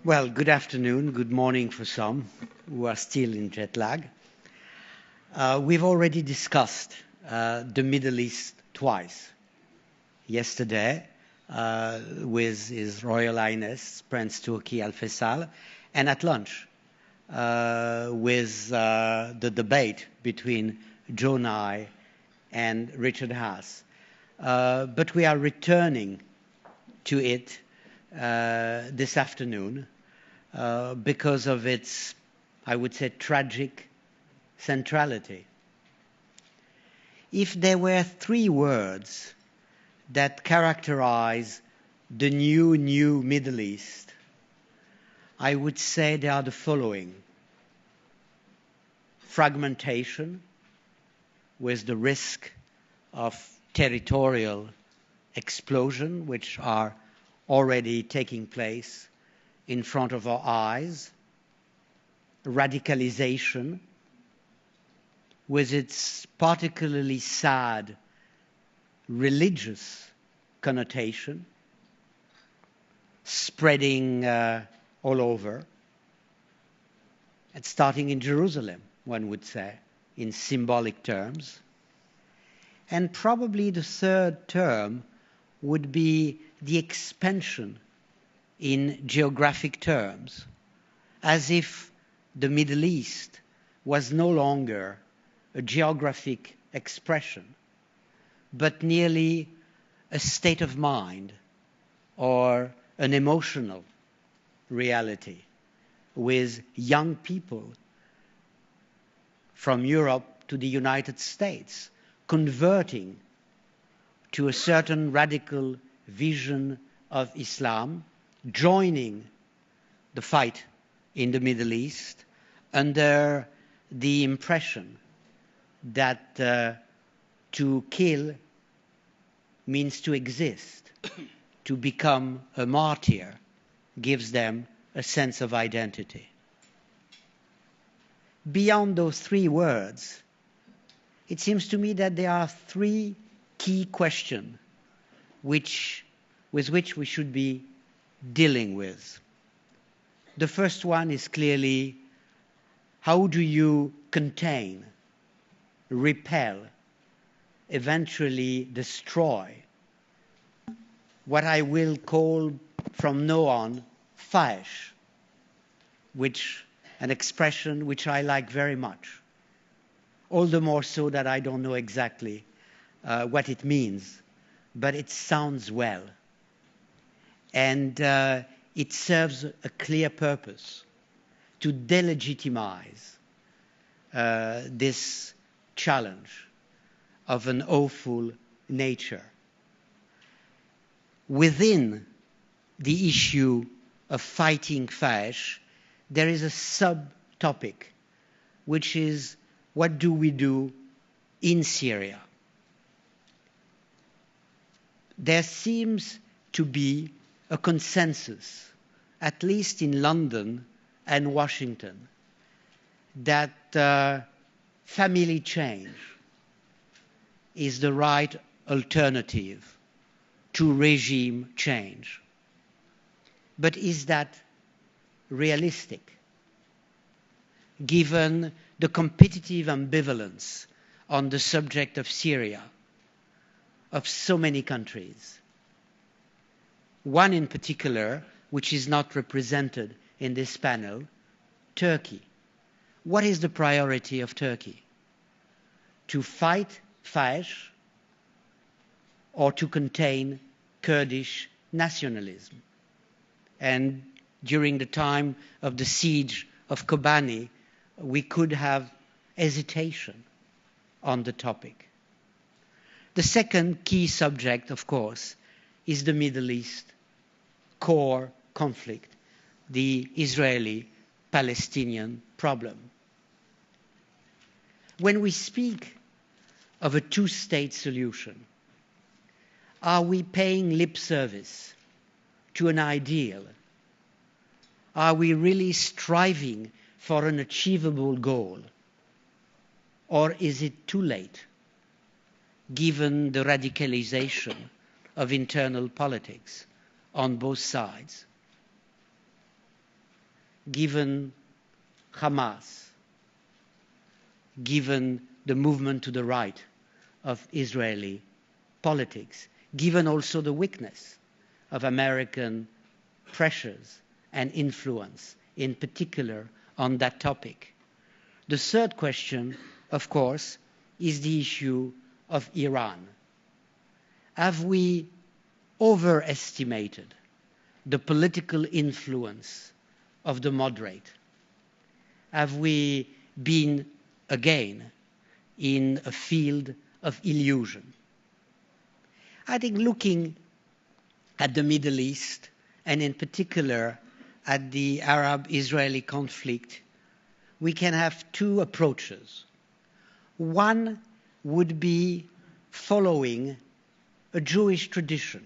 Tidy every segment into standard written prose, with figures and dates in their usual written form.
Well, good afternoon, good morning for some who are still in jet lag. We've already discussed the Middle East twice. Yesterday with His Royal Highness Prince Turki Al Faisal, and at lunch with the debate between Joe Nye and Richard Haas. But we are returning to it this afternoon because of its, I would say, tragic centrality. If there were three words that characterize the new Middle East, I would say they are the following: fragmentation, with the risk of territorial explosion, which are already taking place in front of our eyes; radicalization, with its particularly sad religious connotation, spreading all over, and starting in Jerusalem, one would say, in symbolic terms. And probably the third term would be the expansion in geographic terms, as if the Middle East was no longer a geographic expression, but nearly a state of mind or an emotional reality, with young people from Europe to the United States converting to a certain radical vision of Islam, joining the fight in the Middle East under the impression that to kill means to exist, to become a martyr gives them a sense of identity. Beyond those three words, it seems to me that there are three key questions with which we should be dealing with. The first one is clearly, how do you contain, repel, eventually destroy what I will call from now on Daesh, which an expression which I like very much, all the more so that I don't know exactly what it means, but it sounds well. And it serves a clear purpose to delegitimize this challenge of an awful nature. Within the issue of fighting Daesh, there is a subtopic, which is, what do we do in Syria? There seems to be a consensus, at least in London and Washington, that family change is the right alternative to regime change. But is that realistic, given the competitive ambivalence on the subject of Syria of so many countries? One in particular, which is not represented in this panel, Turkey. What is the priority of Turkey? To fight Daesh or to contain Kurdish nationalism? And during the time of the siege of Kobani, we could have hesitation on the topic. The second key subject, of course, is the Middle East core conflict, the Israeli-Palestinian problem. When we speak of a two-state solution, are we paying lip service to an ideal? Are we really striving for an achievable goal? Or is it too late, given the radicalization of internal politics on both sides? given Hamas, given the movement to the right of Israeli politics, given also the weakness of American pressures and influence, in particular on that topic. The third question, of course, is the issue of Iran. Have we overestimated the political influence of the moderate? Have we been, again, in a field of illusion? I think looking at the Middle East, and in particular at the Arab-Israeli conflict, we can have two approaches. One would be following a Jewish tradition,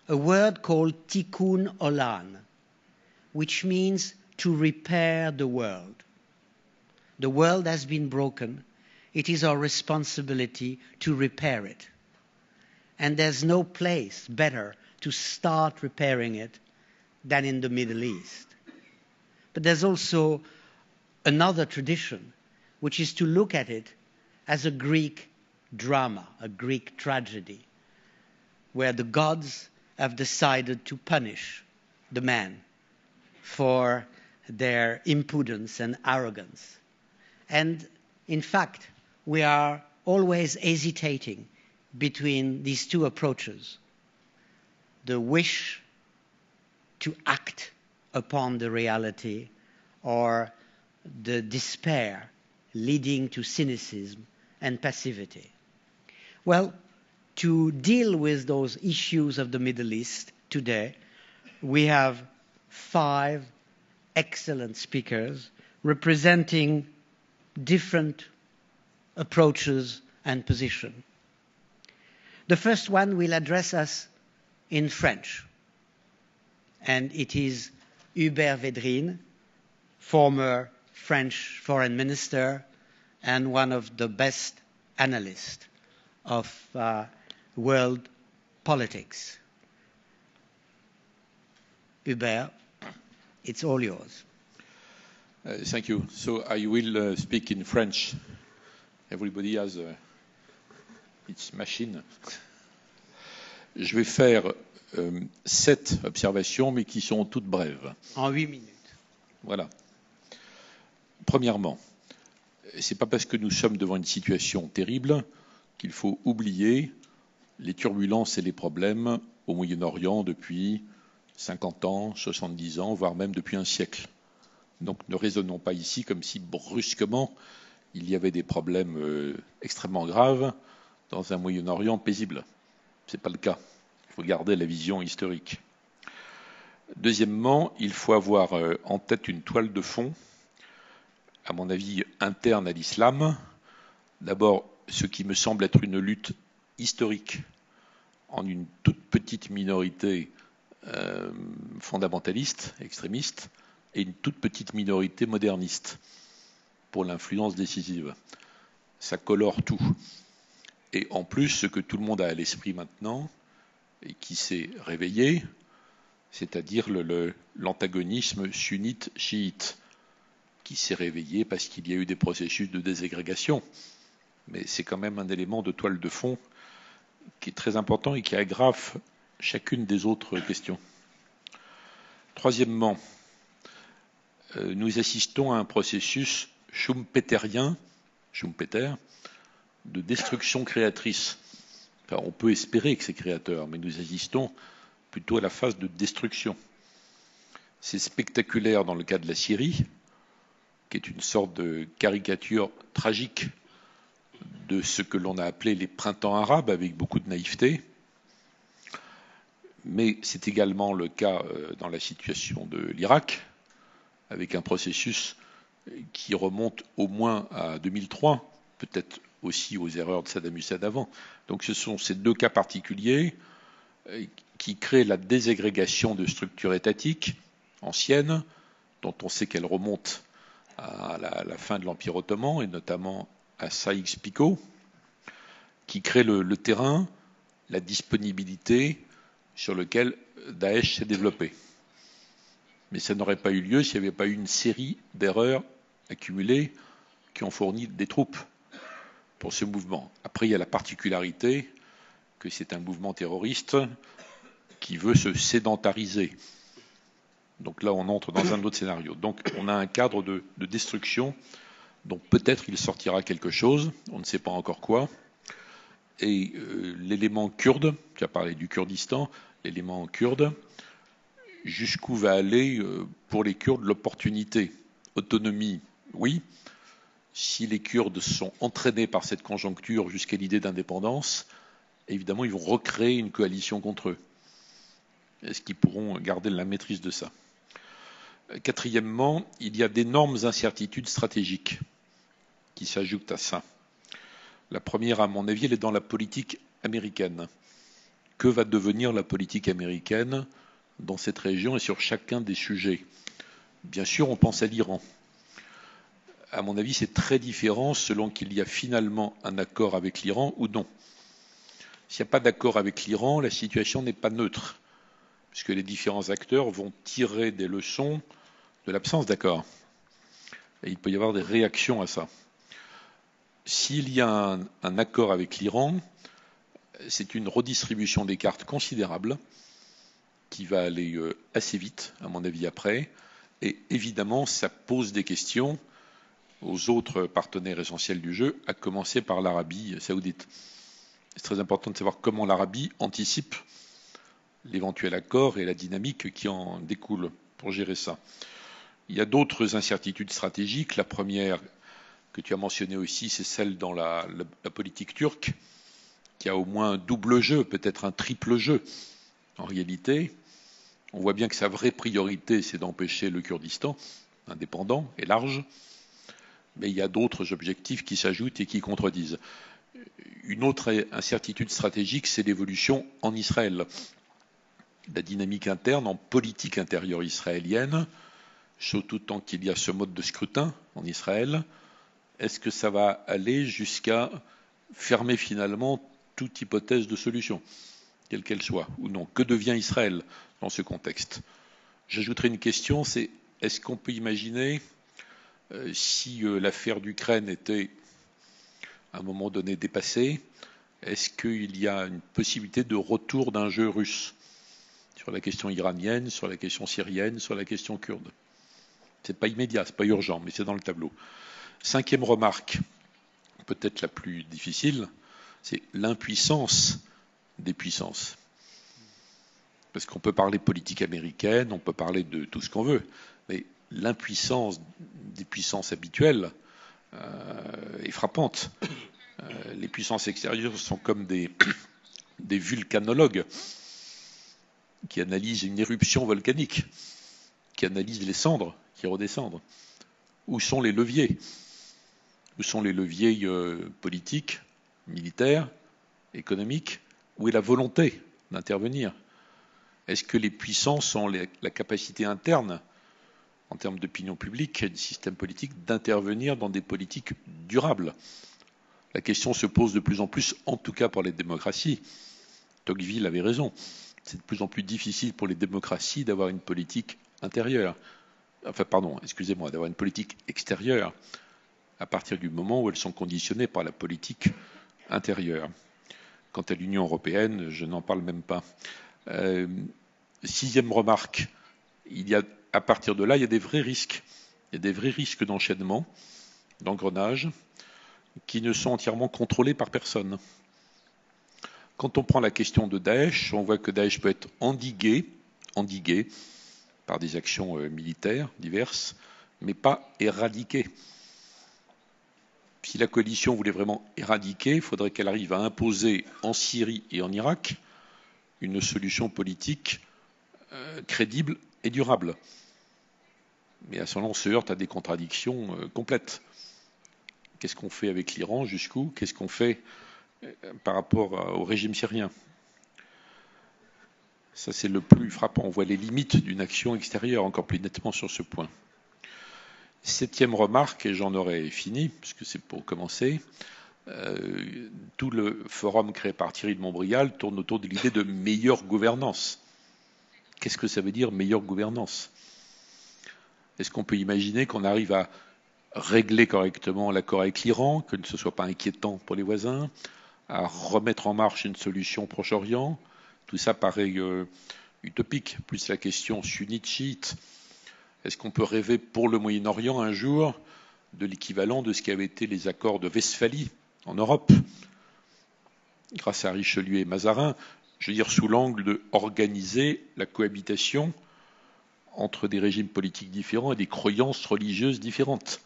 a word called tikkun olam, which means to repair the world. The world has been broken. It is our responsibility to repair it. And there's no place better to start repairing it than in the Middle East. But there's also another tradition, which is to look at it as a Greek drama, a Greek tragedy, where the gods have decided to punish the man for their impudence and arrogance. And in fact, we are always hesitating between these two approaches. The wish to act upon the reality, or the despair leading to cynicism and passivity. Well, to deal with those issues of the Middle East today, we have 5 excellent speakers representing different approaches and positions. The first one will address us in French, and it is Hubert Védrine, former French foreign minister and one of the best analysts of world politics. Hubert, it's all yours. Thank you. So I will speak in French. Everybody has its machine. Je vais faire 7 observations, mais qui sont toutes brèves. En 8 minutes. Voilà. Premièrement, ce n'est pas parce que nous sommes devant une situation terrible qu'il faut oublier les turbulences et les problèmes au Moyen-Orient depuis 50 ans, 70 ans, voire même depuis un siècle. Donc ne raisonnons pas ici comme si brusquement il y avait des problèmes extrêmement graves dans un Moyen-Orient paisible. Ce n'est pas le cas. Il faut garder la vision historique. Deuxièmement, il faut avoir en tête une toile de fond, à mon avis interne à l'islam. D'abord, ce qui me semble être une lutte historique en une toute petite minorité fondamentaliste, extrémiste, et une toute petite minorité moderniste pour l'influence décisive. Ça colore tout. Et en plus, ce que tout le monde a à l'esprit maintenant, et qui s'est réveillé, c'est-à-dire l'antagonisme sunnite-chiite, qui s'est réveillé parce qu'il y a eu des processus de désagrégation. Mais c'est quand même un élément de toile de fond qui est très important et qui aggrave chacune des autres questions. Troisièmement, nous assistons à un processus schumpeterien, Schumpeter, de destruction créatrice. Enfin, on peut espérer que c'est créateur, mais nous assistons plutôt à la phase de destruction. C'est spectaculaire dans le cas de la Syrie, qui est une sorte de caricature tragique de ce que l'on a appelé les printemps arabes, avec beaucoup de naïveté. Mais c'est également le cas dans la situation de l'Irak, avec un processus qui remonte au moins à 2003, peut-être aussi aux erreurs de Saddam Hussein avant. Donc ce sont ces 2 cas particuliers qui créent la désagrégation de structures étatiques anciennes, dont on sait qu'elles remontent à la fin de l'Empire ottoman, et notamment à Saïx-Picot, qui crée le terrain, la disponibilité sur lequel Daesh s'est développé. Mais ça n'aurait pas eu lieu s'il n'y avait pas eu une série d'erreurs accumulées qui ont fourni des troupes pour ce mouvement. Après, il y a la particularité que c'est un mouvement terroriste qui veut se sédentariser. Donc là, on entre dans un autre scénario. Donc on a un cadre de destruction dont peut-être il sortira quelque chose, on ne sait pas encore quoi. Et l'élément kurde, tu as parlé du Kurdistan, l'élément kurde, jusqu'où va aller pour les Kurdes l'opportunité? Autonomie, oui. Si les Kurdes sont entraînés par cette conjoncture jusqu'à l'idée d'indépendance, évidemment, ils vont recréer une coalition contre eux. Est-ce qu'ils pourront garder la maîtrise de ça? Quatrièmement, il y a d'énormes incertitudes stratégiques qui s'ajoutent à ça. La première, à mon avis, elle est dans la politique américaine. Que va devenir la politique américaine dans cette région et sur chacun des sujets? Bien sûr, on pense à l'Iran. À mon avis, c'est très différent selon qu'il y a finalement un accord avec l'Iran ou non. S'il n'y a pas d'accord avec l'Iran, la situation n'est pas neutre, puisque les différents acteurs vont tirer des leçons de l'absence d'accord. Et il peut y avoir des réactions à ça. S'il y a un accord avec l'Iran, c'est une redistribution des cartes considérable qui va aller assez vite, à mon avis, après. Et évidemment, ça pose des questions aux autres partenaires essentiels du jeu, à commencer par l'Arabie saoudite. C'est très important de savoir comment l'Arabie anticipe l'éventuel accord et la dynamique qui en découle pour gérer ça. Il y a d'autres incertitudes stratégiques. La première que tu as mentionnée aussi, c'est celle dans la politique turque, qui a au moins un double jeu, peut-être un triple jeu. En réalité, on voit bien que sa vraie priorité, c'est d'empêcher le Kurdistan indépendant et large, mais il y a d'autres objectifs qui s'ajoutent et qui contredisent. Une autre incertitude stratégique, c'est l'évolution en Israël. La dynamique interne en politique intérieure israélienne, surtout tant qu'il y a ce mode de scrutin en Israël, est-ce que ça va aller jusqu'à fermer finalement toute hypothèse de solution, quelle qu'elle soit, ou non? Que devient Israël dans ce contexte? J'ajouterai une question, c'est est-ce qu'on peut imaginer si l'affaire d'Ukraine était à un moment donné dépassée, est-ce qu'il y a une possibilité de retour d'un jeu russe sur la question iranienne, sur la question syrienne, sur la question kurde? C'est pas immédiat, c'est pas urgent, mais c'est dans le tableau. Cinquième remarque, peut-être la plus difficile, c'est l'impuissance des puissances. Parce qu'on peut parler politique américaine, on peut parler de tout ce qu'on veut, mais l'impuissance des puissances habituelles est frappante. Les puissances extérieures sont comme des vulcanologues qui analysent une éruption volcanique, qui analysent les cendres qui redescendent. Où sont les leviers? Où sont les leviers politiques, militaires, économiques? Où est la volonté d'intervenir? Est-ce que les puissances ont la capacité interne, en termes d'opinion publique et de système politique, d'intervenir dans des politiques durables? La question se pose de plus en plus, en tout cas pour les démocraties. Tocqueville avait raison. C'est de plus en plus difficile pour les démocraties d'avoir une politique intérieure. D'avoir une politique extérieure à partir du moment où elles sont conditionnées par la politique intérieure. Quant à l'Union européenne, je n'en parle même pas. Sixième remarque, à partir de là, il y a des vrais risques. Il y a des vrais risques d'enchaînement, d'engrenage, qui ne sont entièrement contrôlés par personne. Quand on prend la question de Daesh, on voit que Daesh peut être endigué par des actions militaires diverses, mais pas éradiqué. Si la coalition voulait vraiment éradiquer, il faudrait qu'elle arrive à imposer en Syrie et en Irak une solution politique crédible et durable. Mais à ce moment, on se heurte à des contradictions complètes. Qu'est-ce qu'on fait avec l'Iran? Jusqu'où? Qu'est-ce qu'on fait par rapport au régime syrien? Ça, c'est le plus frappant. On voit les limites d'une action extérieure encore plus nettement sur ce point. Septième remarque, et j'en aurai fini, puisque c'est pour commencer, tout le forum créé par Thierry de Montbrial tourne autour de l'idée de meilleure gouvernance. Qu'est-ce que ça veut dire, meilleure gouvernance? Est-ce qu'on peut imaginer qu'on arrive à régler correctement l'accord avec l'Iran, que ce ne soit pas inquiétant pour les voisins, à remettre en marche une solution au Proche-Orient? Tout ça paraît utopique, plus la question sunnite-chiite. Est-ce qu'on peut rêver pour le Moyen-Orient un jour de l'équivalent de ce qu'avaient été les accords de Westphalie en Europe, grâce à Richelieu et Mazarin, je veux dire sous l'angle de organiser la cohabitation entre des régimes politiques différents et des croyances religieuses différentes.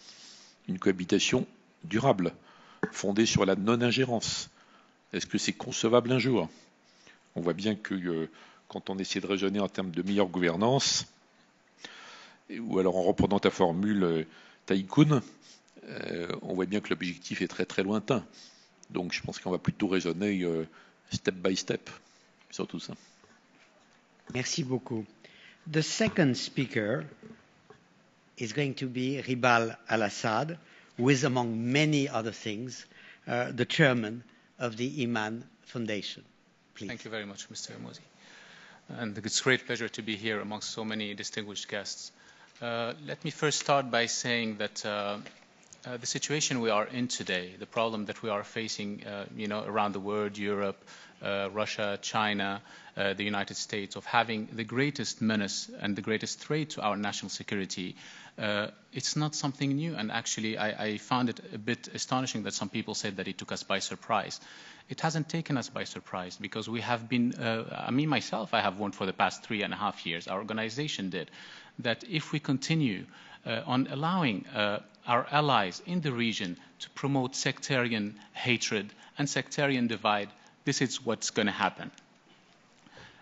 Une cohabitation durable, fondée sur la non-ingérence. Est-ce que c'est concevable un jour? On voit bien que quand on essaie de raisonner en termes de meilleure gouvernance, ou alors en reprenant ta formule Taïkoun, on voit bien que l'objectif est très très lointain. Donc je pense qu'on va plutôt raisonner step by step sur tout ça. Merci beaucoup. The second speaker is going to be Ribal Al-Assad, who is, among many other things, the chairman of the Iman Foundation. Please. Thank you very much, Mr. Mozi. And it's a great pleasure to be here amongst so many distinguished guests. Let me first start by saying that the situation we are in today, the problem that we are facing, around the world, Europe, Russia, China, the United States, of having the greatest menace and the greatest threat to our national security, it's not something new. And actually, I found it a bit astonishing that some people said that it took us by surprise. It hasn't taken us by surprise because we have been, me myself, I have warned for the past 3.5 years, our organization did, that if we continue on allowing our allies in the region to promote sectarian hatred and sectarian divide, this is what's going to happen.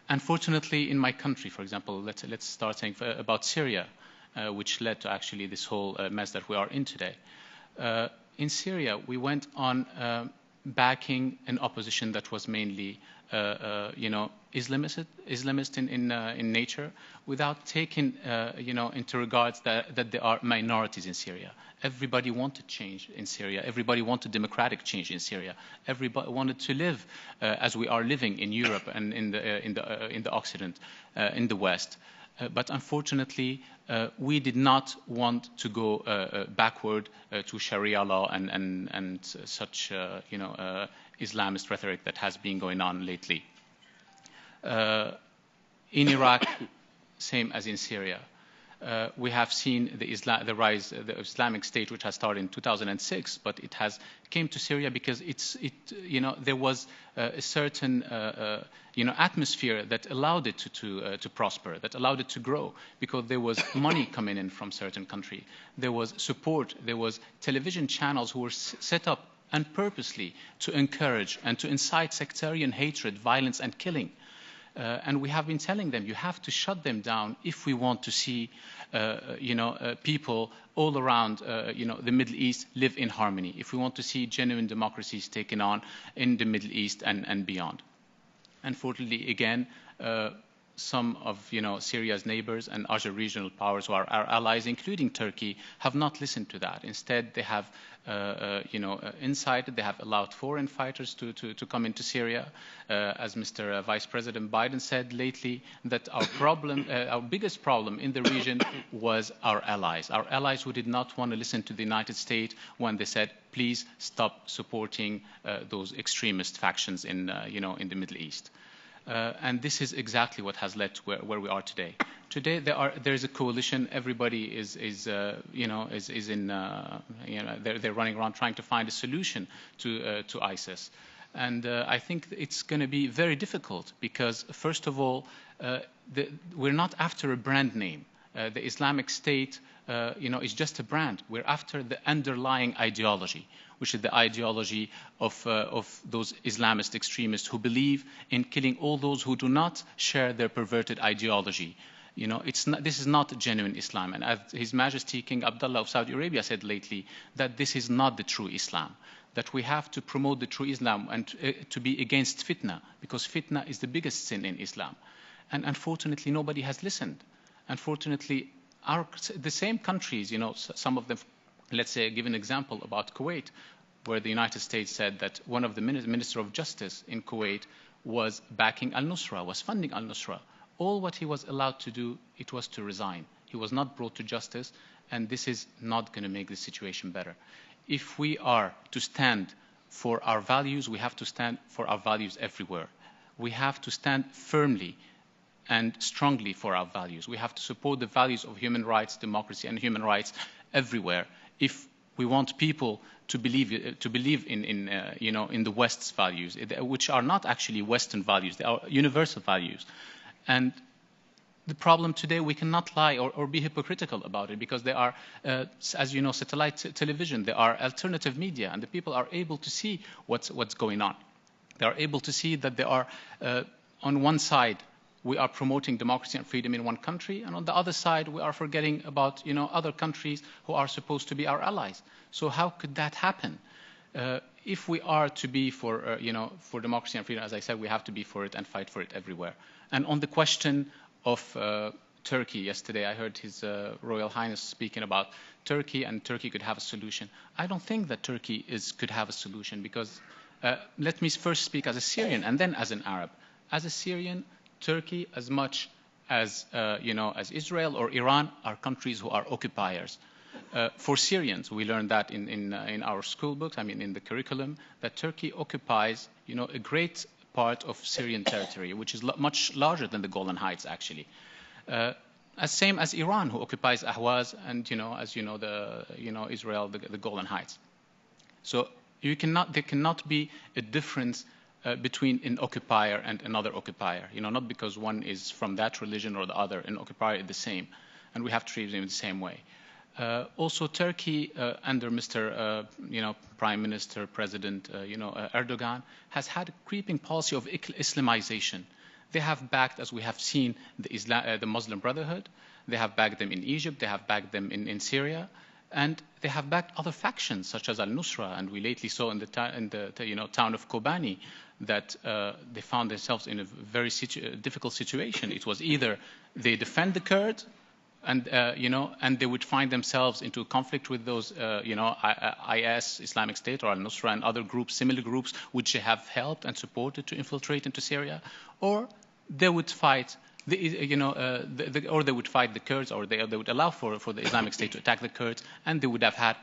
Unfortunately, in my country, for example, let's start saying about Syria, which led to actually this whole mess that we are in today. In Syria, we went on backing an opposition that was mainly, Islamist in nature, without taking, into regards that there are minorities in Syria. Everybody wanted change in Syria. Everybody wanted democratic change in Syria. Everybody wanted to live as we are living in Europe and in the Occident, in the West. But unfortunately, we did not want to go backward to Sharia law and such, Islamist rhetoric that has been going on lately. In Iraq, same as in Syria. We have seen the rise of the Islamic State, which has started in 2006, but it has came to Syria because there was a certain atmosphere that allowed it to prosper, that allowed it to grow, because there was money coming in from certain country, there was support, there was television channels who were set up and purposely to encourage and to incite sectarian hatred, violence, and killing. And we have been telling them, you have to shut them down if we want to see, people all around, the Middle East live in harmony. If we want to see genuine democracies taken on in the Middle East and beyond. Unfortunately, again, some of Syria's neighbors and other regional powers who are our allies, including Turkey, have not listened to that. Instead, they have incited, they have allowed foreign fighters to come into Syria. As Mr. Vice President Biden said lately, that our biggest problem in the region was our allies who did not want to listen to the United States when they said, please stop supporting those extremist factions in the Middle East. And this is exactly what has led to where we are today. Today there is a coalition. Everybody is in they're running around trying to find a solution to ISIS, and I think it's going to be very difficult because first of all, we're not after a brand name. The Islamic State, is just a brand. We're after the underlying ideology, which is the ideology of those Islamist extremists who believe in killing all those who do not share their perverted ideology. This is not genuine Islam. And as His Majesty King Abdullah of Saudi Arabia said lately, that this is not the true Islam, that we have to promote the true Islam and to be against fitna, because fitna is the biggest sin in Islam. And unfortunately, nobody has listened. Unfortunately, the same countries, some of them, let's say, give an example about Kuwait, where the United States said that one of the Minister of Justice in Kuwait was backing al-Nusra, was funding al-Nusra. All what he was allowed to do, it was to resign. He was not brought to justice, and this is not going to make the situation better. If we are to stand for our values, we have to stand for our values everywhere. We have to stand firmly and strongly for our values. We have to support the values of human rights, democracy, and human rights everywhere. If we want people to believe in the West's values, which are not actually Western values, they are universal values. And the problem today, we cannot lie or be hypocritical about it, because there are, as you know, satellite television, there are alternative media, and the people are able to see what's going on. They are able to see that there are, on one side, we are promoting democracy and freedom in one country, and on the other side, we are forgetting about other countries who are supposed to be our allies. So how could that happen? If we are to be for for democracy and freedom, as I said, we have to be for it and fight for it everywhere. And on the question of Turkey, yesterday I heard His Royal Highness speaking about Turkey, and Turkey could have a solution. I don't think that Turkey could have a solution, because let me first speak as a Syrian and then as an Arab. As a Syrian, Turkey, as much as as Israel or Iran, are countries who are occupiers. For Syrians, we learned that in our school books, in the curriculum, that Turkey occupies a great part of Syrian territory, which is much larger than the Golan Heights, actually. As same as Iran, who occupies Ahwaz, and Israel, the Golan Heights. So there cannot be a difference between an occupier and another occupier. Not because one is from that religion or the other. An occupier is the same, and we have to treat them the same way. Also, Turkey, under Mr. Prime Minister, President, Erdogan, has had a creeping policy of Islamization. They have backed, as we have seen, the Muslim Brotherhood. They have backed them in Egypt. They have backed them in Syria, and they have backed other factions such as Al-Nusra. And we lately saw in the town of Kobani that they found themselves in a very difficult situation. It was either they defend the Kurds, and they would find themselves into a conflict with those, IS, Islamic State, or Al-Nusra, and other groups, similar groups, which they have helped and supported to infiltrate into Syria, or they would fight or they would fight the Kurds, or they would allow for the Islamic State to attack the Kurds, and they would have had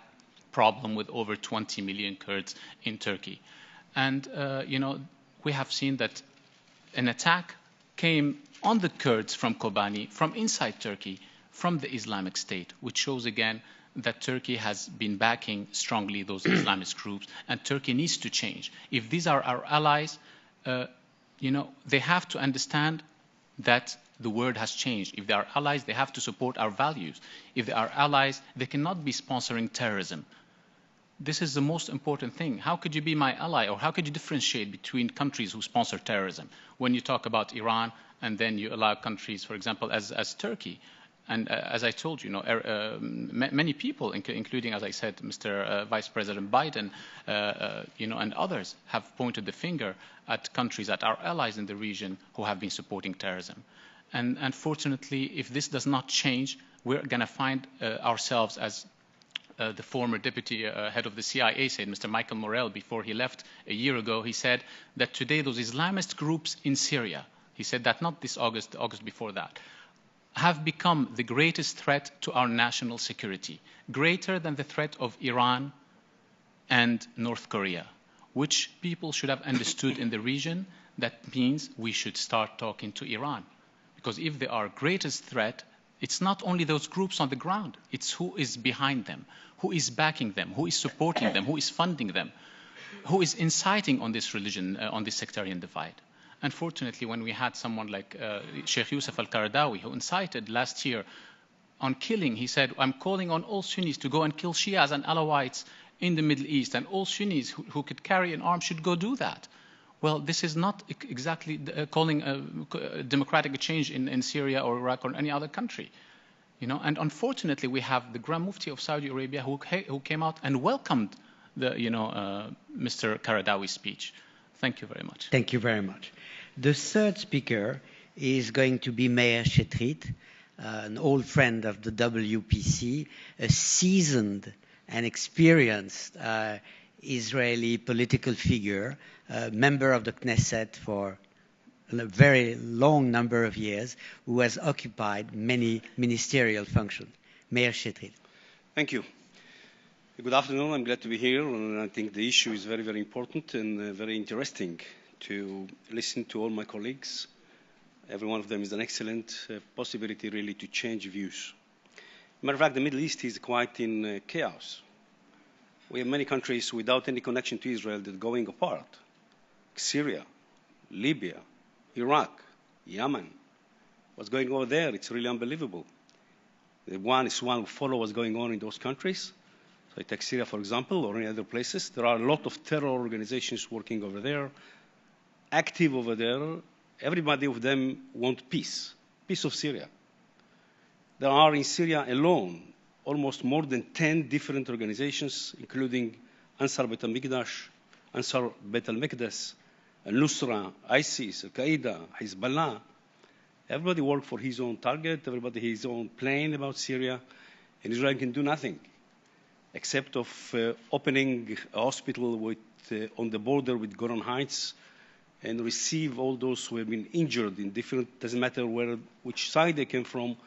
problem with over 20 million Kurds in Turkey. And we have seen that an attack came on the Kurds from Kobani, from inside Turkey, from the Islamic State, which shows again that Turkey has been backing strongly those Islamist groups, and Turkey needs to change. If these are our allies, they have to understand that the world has changed. If they are allies, they have to support our values. If they are allies, they cannot be sponsoring terrorism. This is the most important thing. How could you be my ally, or how could you differentiate between countries who sponsor terrorism when you talk about Iran and then you allow countries, for example, as Turkey? And as I told you, many people, including, as I said, Mr. Vice President Biden, and others, have pointed the finger at countries that are allies in the region who have been supporting terrorism. And unfortunately, if this does not change, we're going to find ourselves as the former deputy head of the CIA said, Mr. Michael Morell, before he left a year ago, he said that today those Islamist groups in Syria, he said that not this August, the August before that, have become the greatest threat to our national security, greater than the threat of Iran and North Korea, which people should have understood in the region. That means we should start talking to Iran. Because if they are greatest threat, it's not only those groups on the ground, it's who is behind them, who is backing them, who is supporting them, who is funding them, who is inciting on this religion, on this sectarian divide. Unfortunately, when we had someone like Sheikh Yusuf al-Qaradawi, who incited last year on killing, he said, I'm calling on all Sunnis to go and kill Shias and Alawites in the Middle East, and all Sunnis who could carry an arm should go do that. Well, this is not exactly calling a democratic change in Syria or Iraq or any other country. And unfortunately, we have the Grand Mufti of Saudi Arabia who came out and welcomed the, Mr. Qaradawi's speech. Thank you very much. Thank you very much. The third speaker is going to be Meir Shetrit, an old friend of the WPC, a seasoned and experienced Israeli political figure, member of the Knesset for a very long number of years, who has occupied many ministerial functions. Mayor Chetril. Thank you. Good afternoon. I'm glad to be here, and I think the issue is very, very important and very interesting to listen to all my colleagues. Every one of them is an excellent possibility, really, to change views. Matter of fact, the Middle East is quite in chaos. We have many countries without any connection to Israel that are going apart. Syria, Libya, Iraq, Yemen. What's going on there? It's really unbelievable. The one is one who follows what's going on in those countries. So I take Syria, for example, or any other places. There are a lot of terror organizations working over there, active over there. Everybody of them want peace, peace of Syria. There are in Syria alone almost more than 10 different organizations, including Ansar Bet al-Mikdash, Ansar Bet al-Mikdas, Al-Nusra, ISIS, Al-Qaeda, Hezbollah. Everybody works for his own target, everybody has his own plan about Syria, and Israel can do nothing except of opening a hospital with, on the border with Golan Heights and receive all those who have been injured in different, doesn't matter which side they came from,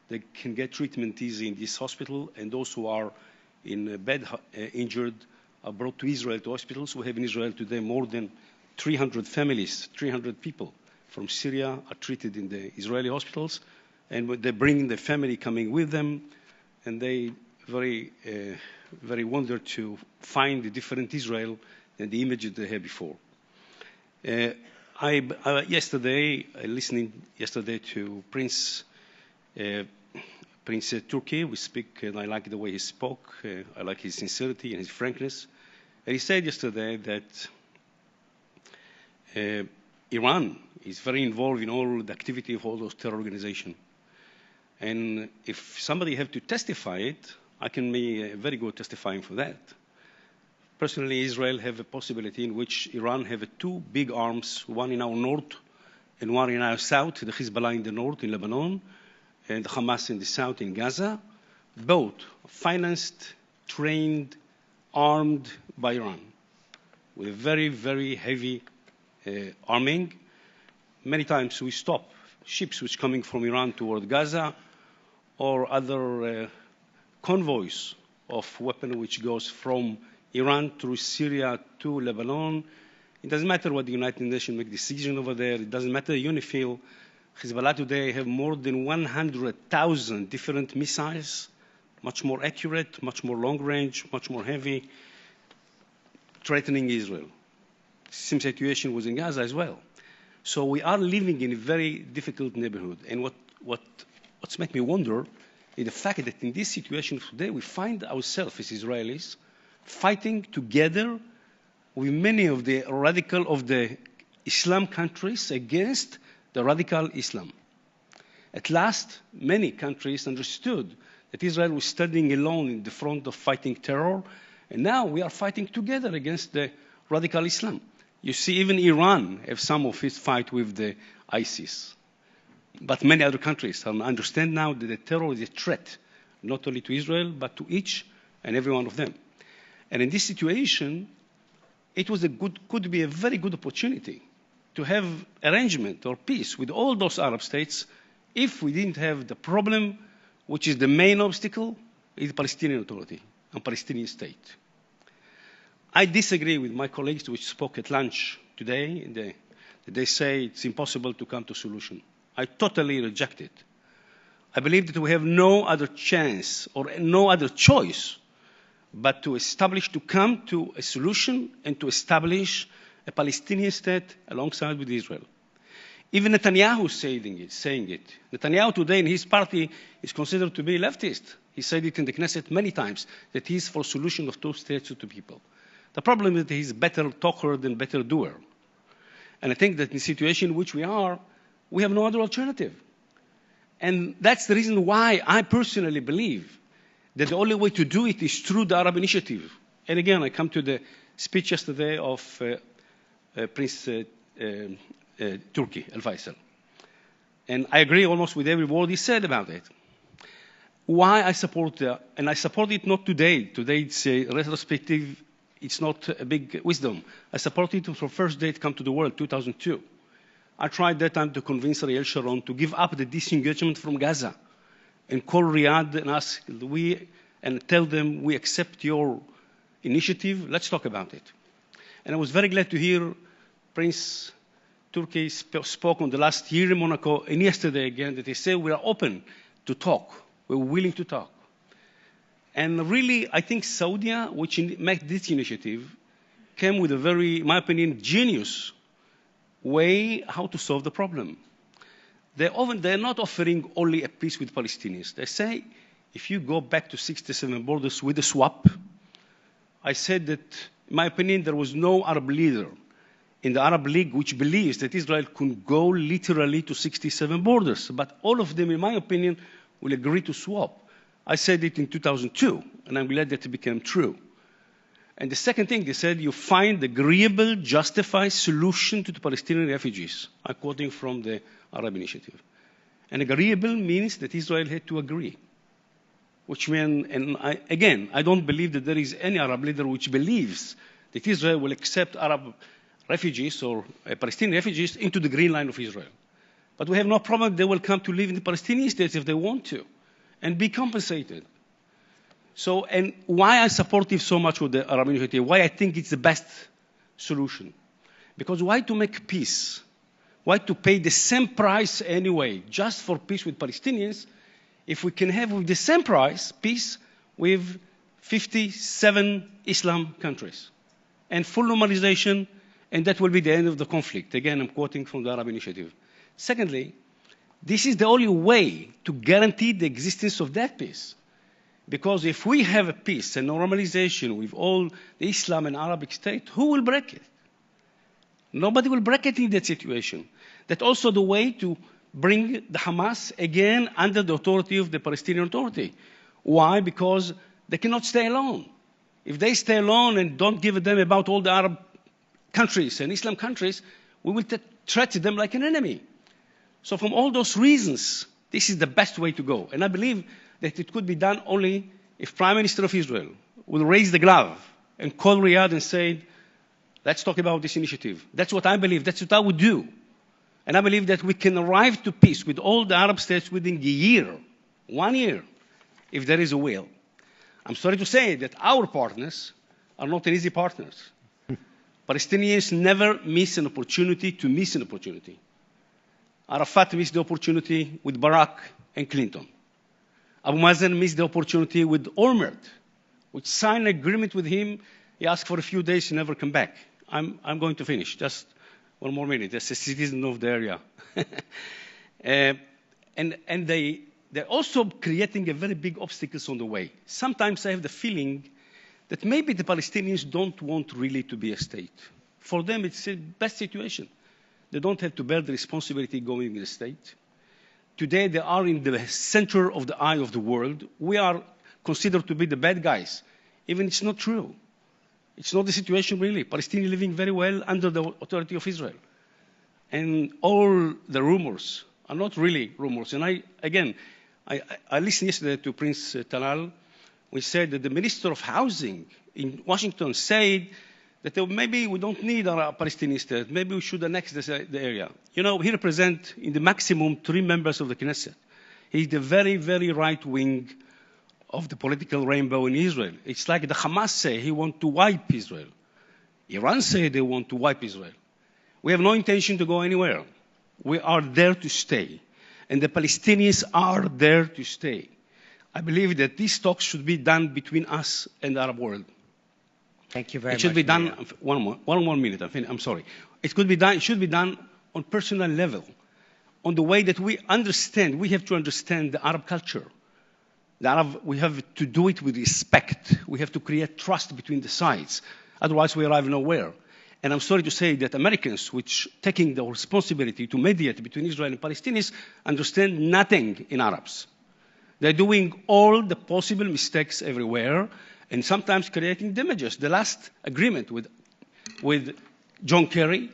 they can get treatment easy in this hospital, and those who are in bed injured are brought to Israel, to hospitals. We have in Israel today more than 300 families, 300 people from Syria are treated in the Israeli hospitals, and they bring the family coming with them, and they very wonder to find a different Israel than the image that they had before. Listening yesterday to Prince Turki, we speak, and I like the way he spoke. I like his sincerity and his frankness. And he said yesterday that Iran is very involved in all the activity of all those terror organizations. And if somebody have to testify it, I can be very good testifying for that. Personally, Israel have a possibility in which Iran have two big arms, one in our north and one in our south, the Hezbollah in the north in Lebanon, and the Hamas in the south in Gaza, both financed, trained, armed by Iran, with very, very heavy arming. Many times we stop ships which coming from Iran toward Gaza, or other convoys of weapons which goes from Iran through Syria to Lebanon. It doesn't matter what the United Nations make decision over there. It doesn't matter UNIFIL. Hezbollah today have more than 100,000 different missiles, much more accurate, much more long range, much more heavy, threatening Israel. Same situation was in Gaza as well. So we are living in a very difficult neighborhood. And what's made me wonder is the fact that in this situation today, we find ourselves as Israelis fighting together with many of the radical of the Islam countries against the radical Islam. At last, many countries understood that Israel was standing alone in the front of fighting terror, and now we are fighting together against the radical Islam. You see, even Iran have some of its fight with the ISIS. But many other countries understand now that the terror is a threat, not only to Israel, but to each and every one of them. And in this situation, it was could be a very good opportunity to have arrangement or peace with all those Arab states if we didn't have the problem, which is the main obstacle, is the Palestinian Authority and Palestinian state. I disagree with my colleagues which spoke at lunch today. They say it's impossible to come to a solution. I totally reject it. I believe that we have no other chance or no other choice but to come to a solution and to establish a Palestinian state alongside with Israel. Even Netanyahu is saying it. Netanyahu today in his party is considered to be leftist. He said it in the Knesset many times, that he's for a solution of two states to two people. The problem is that he's a better talker than better doer. And I think that in the situation in which we are, we have no other alternative. And that's the reason why I personally believe that the only way to do it is through the Arab Initiative. And again, I come to the speech yesterday of Prince Turki, Al-Faisal. And I agree almost with every word he said about it. Why I support it, and I support it not today. Today it's a retrospective, it's not a big wisdom. I support it from the first day it came to the world, 2002. I tried that time to convince Ariel Sharon to give up the disengagement from Gaza and call Riyadh and ask, and tell them, we accept your initiative, let's talk about it. And I was very glad to hear Prince Turkey spoke on the last year in Monaco, and yesterday again, that he said we are open to talk, we're willing to talk. And really, I think Saudi, which made this initiative, came with a very, in my opinion, genius way how to solve the problem. They're not offering only a peace with Palestinians. They say, if you go back to 67 borders with a swap, I said that, in my opinion, there was no Arab leader in the Arab League which believes that Israel could go literally to 67 borders. But all of them, in my opinion, will agree to swap. I said it in 2002, and I'm glad that it became true. And the second thing, they said, you find agreeable, justified solution to the Palestinian refugees. I'm quoting from the Arab Initiative. And agreeable means that Israel had to agree. Which means, again, I don't believe that there is any Arab leader which believes that Israel will accept Arab refugees or Palestinian refugees into the green line of Israel. But we have no problem. They will come to live in the Palestinian states if they want to and be compensated. So, and why I supportive so much with the Arab Initiative, why I think it's the best solution. Because why to make peace? Why to pay the same price anyway, just for peace with Palestinians, if we can have with the same price, peace with 57 Islam countries and full normalization, and that will be the end of the conflict. Again, I'm quoting from the Arab Initiative. Secondly, this is the only way to guarantee the existence of that peace. Because if we have a peace and normalization with all the Islam and Arabic states, who will break it? Nobody will break it in that situation. That's also the way to bring the Hamas again under the authority of the Palestinian Authority. Why? Because they cannot stay alone. If they stay alone and don't give a damn about all the Arab countries and Islam countries, we will treat them like an enemy. So from all those reasons, this is the best way to go. And I believe that it could be done only if Prime Minister of Israel will raise the glove and call Riyadh and say, let's talk about this initiative. That's what I believe. That's what I would do. And I believe that we can arrive to peace with all the Arab states within a year, 1 year, if there is a will. I'm sorry to say that our partners are not easy partners. Palestinians never miss an opportunity to miss an opportunity. Arafat missed the opportunity with Barak and Clinton. Abu Mazen missed the opportunity with Olmert, which signed an agreement with him. He asked for a few days, he never came back. I'm going to finish, just one more minute, as a citizen of the area. And they're also creating a very big obstacles on the way. Sometimes I have the feeling that maybe the Palestinians don't want really to be a state. For them, it's the best situation. They don't have to bear the responsibility going in the state. Today, they are in the center of the eye of the world. We are considered to be the bad guys. Even it's not true. It's not the situation really. Palestinians living very well under the authority of Israel. And all the rumors are not really rumors. And I listened yesterday to Prince Talal. We said that the Minister of Housing in Washington said that maybe we don't need a Palestinian state. Maybe we should annex the area. You know, he represents in the maximum 3 members of the Knesset. He's the very, very right wing of the political rainbow in Israel. It's like the Hamas say he wants to wipe Israel. Iran say they want to wipe Israel. We have no intention to go anywhere. We are there to stay. And the Palestinians are there to stay. I believe that these talks should be done between us and the Arab world. Thank you very much. It should be done, one more minute, I'm sorry. It should be done on personal level, on the way that we understand, we have to understand the Arab culture. We have to do it with respect. We have to create trust between the sides. Otherwise, we arrive nowhere. And I'm sorry to say that Americans, which taking the responsibility to mediate between Israel and Palestinians, understand nothing in Arabs. They're doing all the possible mistakes everywhere, and sometimes creating damages. The last agreement with John Kerry,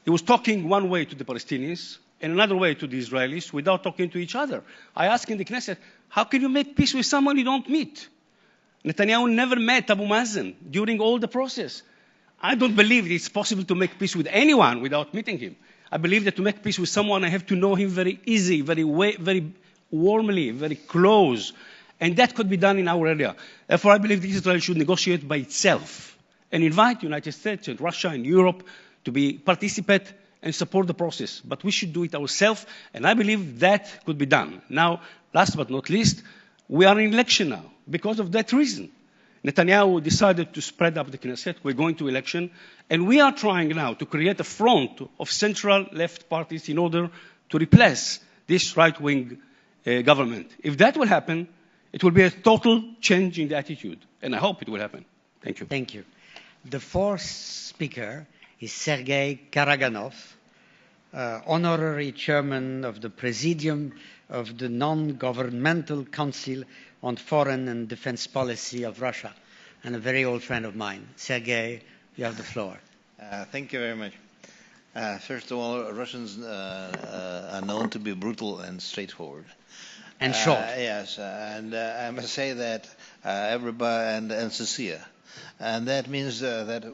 he was talking one way to the Palestinians and another way to the Israelis without talking to each other. I asked in the Knesset, how can you make peace with someone you don't meet? Netanyahu never met Abu Mazen during all the process. I don't believe it's possible to make peace with anyone without meeting him. I believe that to make peace with someone, I have to know him very easy, very warmly, very close. And that could be done in our area. Therefore, I believe that Israel should negotiate by itself and invite the United States and Russia and Europe to participate and support the process. But we should do it ourselves, and I believe that could be done. Now, last but not least, we are in election now because of that reason. Netanyahu decided to spread up the Knesset. We're going to election. And we are trying now to create a front of central left parties in order to replace this right-wing government. If that will happen, it will be a total change in the attitude. And I hope it will happen. Thank you. Thank you. The fourth speaker is Sergei Karaganov, honorary chairman of the Presidium of the Non-Governmental Council on Foreign and Defense Policy of Russia, and a very old friend of mine. Sergei, you have the floor. Thank you very much. First of all, Russians are known to be brutal and straightforward. And short. Yes, and I must say that everybody, and sincere. And that means that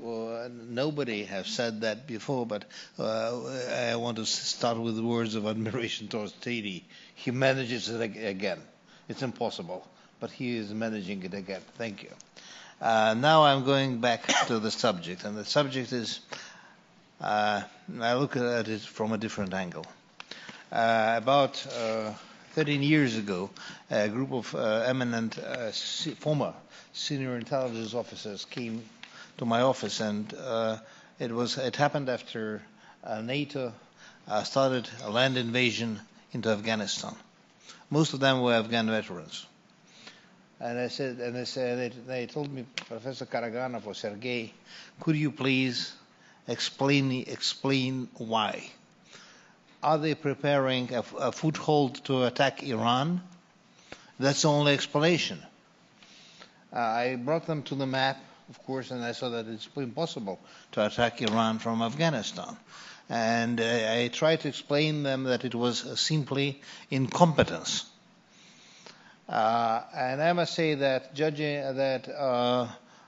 nobody has said that before, but I want to start with the words of admiration towards Teddy. He manages it again. It's impossible, but he is managing it again. Thank you. Now I'm going back to the subject, and the subject is, I look at it from a different angle. About 13 years ago, a group of eminent former senior intelligence officers came to my office, and it happened after NATO started a land invasion into Afghanistan. Most of them were Afghan veterans. And they told me, Professor Karaganov or Sergei, could you please explain why? Are they preparing a foothold to attack Iran? That's the only explanation. I brought them to the map, of course, and I saw that it's impossible to attack Iran from Afghanistan. And I tried to explain them that it was simply incompetence. And I must say that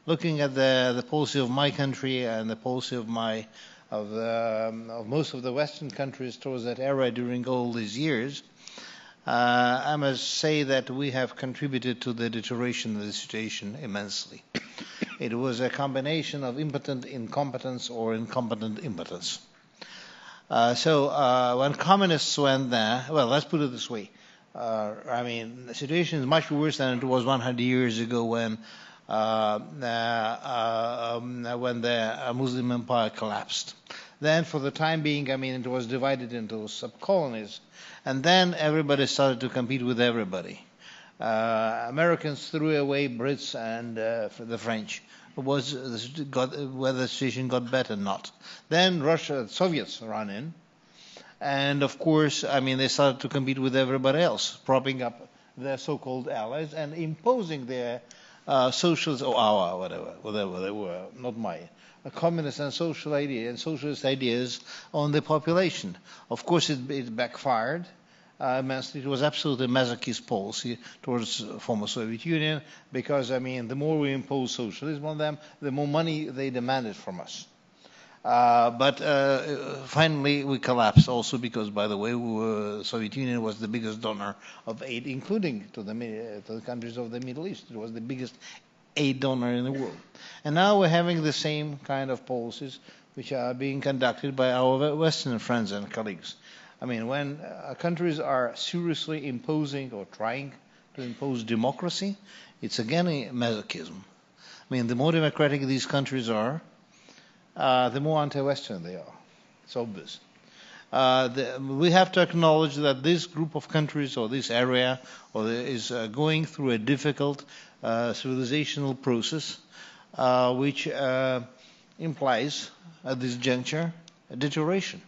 looking at the policy of my country and the policy of most of the Western countries towards that era during all these years, I must say that we have contributed to the deterioration of the situation immensely. It was a combination of impotent incompetence or incompetent impotence. So when communists went there, well, let's put it this way. I mean, the situation is much worse than it was 100 years ago when the Muslim empire collapsed. Then, for the time being, I mean, it was divided into sub-colonies. And then everybody started to compete with everybody. Americans threw away Brits and the French. Whether the situation got better or not. Then Soviets ran in. And of course, I mean, they started to compete with everybody else, propping up their so-called allies and imposing their socialist or our, whatever they were, not mine, communist and social idea and socialist ideas on the population. Of course, it backfired immensely. It was absolutely masochist policy towards the former Soviet Union because, I mean, the more we imposed socialism on them, the more money they demanded from us. But finally we collapsed also because, by the way, the Soviet Union was the biggest donor of aid, including to the countries of the Middle East. It was the biggest aid donor in the world. And now we're having the same kind of policies which are being conducted by our Western friends and colleagues. I mean, when countries are seriously imposing or trying to impose democracy, it's again a masochism. I mean, the more democratic these countries are, the more anti-Western they are. It's obvious. We have to acknowledge that this group of countries or this area is going through a difficult civilizational process which implies at this juncture a deterioration.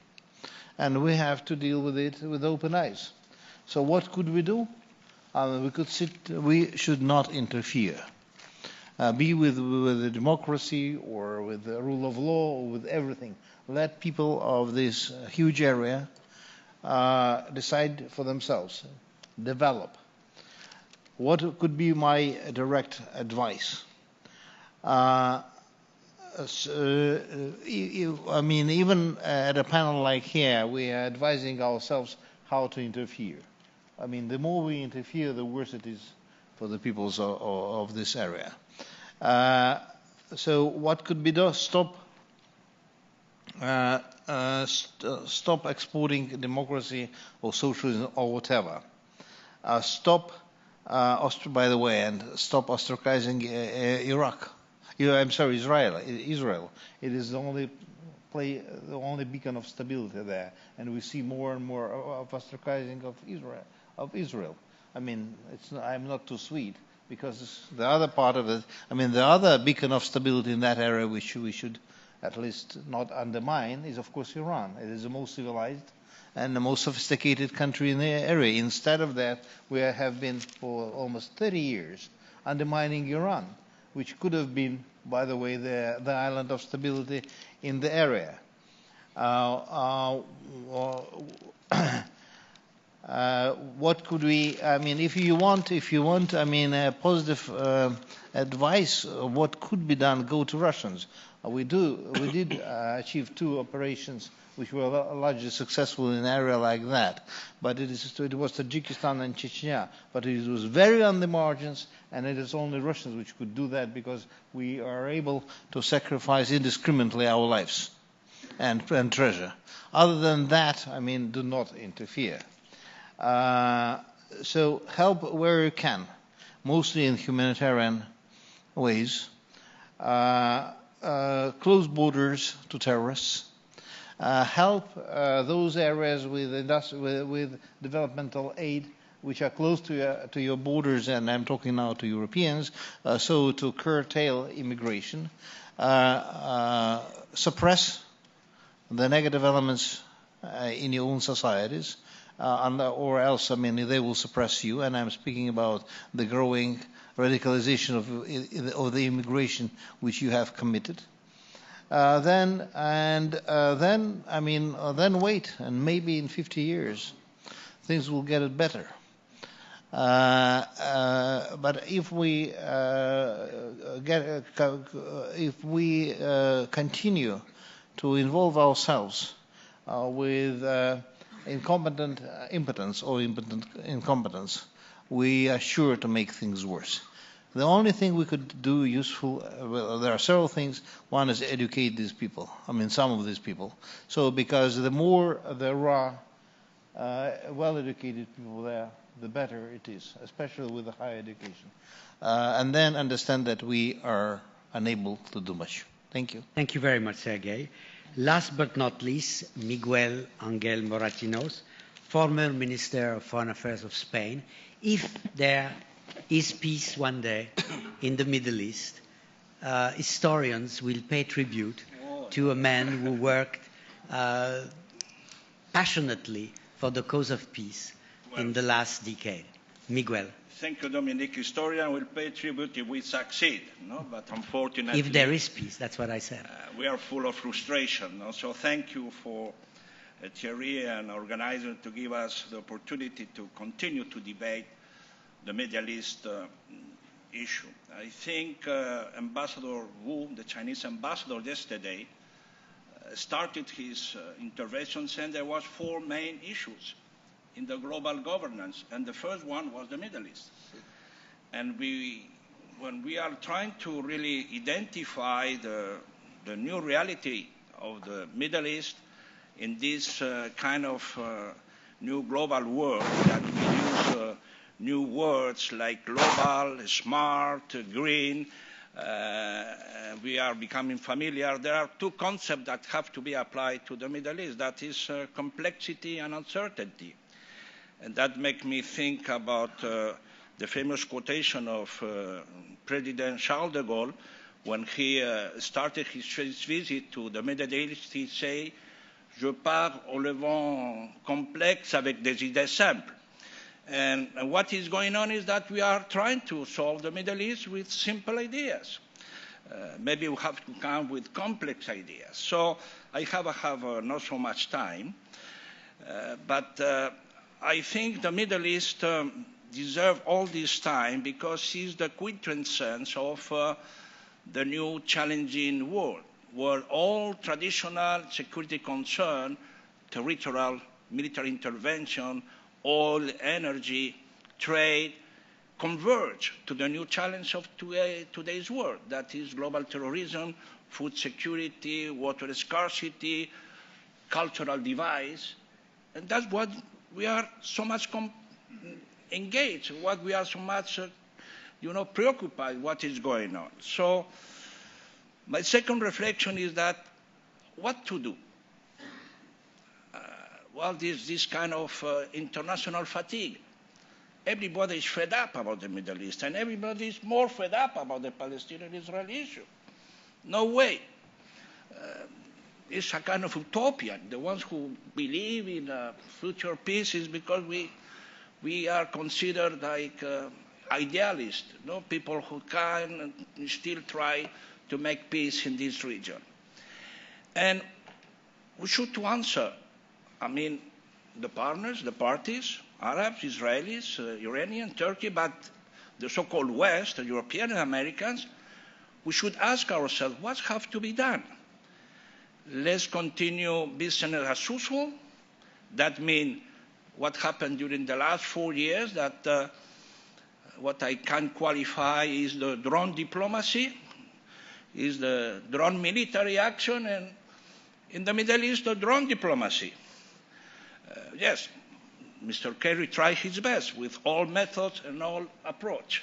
And we have to deal with it with open eyes. So what could we do? We should not interfere. Be with the democracy or with the rule of law or with everything. Let people of this huge area decide for themselves, develop. What could be my direct advice? I mean, even at a panel like here, we are advising ourselves how to interfere. I mean, the more we interfere, the worse it is for the peoples of this area. So what could be done? Stop exporting democracy or socialism or whatever. Stop, by the way, and stop ostracizing Iraq. I'm sorry, Israel. It is the only beacon of stability there, and we see more and more of ostracizing of Israel. I mean, I'm not too sweet, because the other part of it, I mean, the other beacon of stability in that area which we should at least not undermine is, of course, Iran. It is the most civilized and the most sophisticated country in the area. Instead of that, we have been for almost 30 years undermining Iran, which could have been, by the way, the island of stability in the area. What could we? I mean, if you want, I mean, positive advice of what could be done, go to Russians. We did achieve 2 operations which were largely successful in an area like that. But it was Tajikistan and Chechnya. But it was very on the margins, and it is only Russians which could do that, because we are able to sacrifice indiscriminately our lives and treasure. Other than that, I mean, do not interfere. So help where you can, mostly in humanitarian ways. Close borders to terrorists. Help those areas with developmental aid which are close to your borders, and I'm talking now to Europeans, so to curtail immigration. Suppress the negative elements in your own societies, or else, I mean, they will suppress you, and I'm speaking about the growing radicalization of the immigration which you have committed. Then wait, and maybe in 50 years things will get it better. But if we continue to involve ourselves with incompetent impotence or impotent incompetence, we are sure to make things worse. The only thing we could do useful, well, there are several things. One is educate these people. I mean, some of these people. So, because the more there are well-educated people there, the better it is, especially with the higher education. And then understand that we are unable to do much. Thank you. Thank you very much, Sergei. Last but not least, Miguel Angel Moratinos, former Minister of Foreign Affairs of Spain. If there is peace one day in the Middle East, historians will pay tribute to a man who worked passionately for the cause of peace in the last decade. Miguel. Thank you, Dominic. Historian will pay tribute if we succeed, no? But unfortunately... If there is peace, that's what I said. We are full of frustration. No? So thank you for Thierry and organizers to give us the opportunity to continue to debate the Middle East issue. I think Ambassador Wu, the Chinese ambassador yesterday, started his intervention saying there was 4 main issues in the global governance, and the first one was the Middle East. And when we are trying to really identify the new reality of the Middle East in this kind of new global world, that we use new words like global, smart, green, we are becoming familiar. There are 2 concepts that have to be applied to the Middle East. That is complexity and uncertainty. And that makes me think about the famous quotation of President Charles de Gaulle when he started his visit to the Middle East. He said, "Je pars au Levant complexe avec des idées simples." And what is going on is that we are trying to solve the Middle East with simple ideas. Maybe we have to come with complex ideas. So I have not so much time, but I think the Middle East deserves all this time because it's the quintessence of the new challenging world, where all traditional security concerns, territorial, military intervention, oil, energy, trade, converge to the new challenge of today's world, that is global terrorism, food security, water scarcity, cultural divides. And that's what we are so much engaged, what we are so much preoccupied, what is going on. So my second reflection is that what to do? Well, this kind of international fatigue. Everybody is fed up about the Middle East, and everybody is more fed up about the Palestinian-Israeli issue. No way. It's a kind of utopia. The ones who believe in future peace is because we are considered like idealists, people who can still try to make peace in this region. And we should answer, the partners, the parties, Arabs, Israelis, Iranian, Turkey, but the so-called West, the European and Americans, we should ask ourselves, what has to be done? Let's continue business as usual. That means what happened during the last 4 years, that what I can qualify is the drone diplomacy, is the drone military action, and in the Middle East, the drone diplomacy. Yes, Mr. Kerry tried his best with all methods and all approach.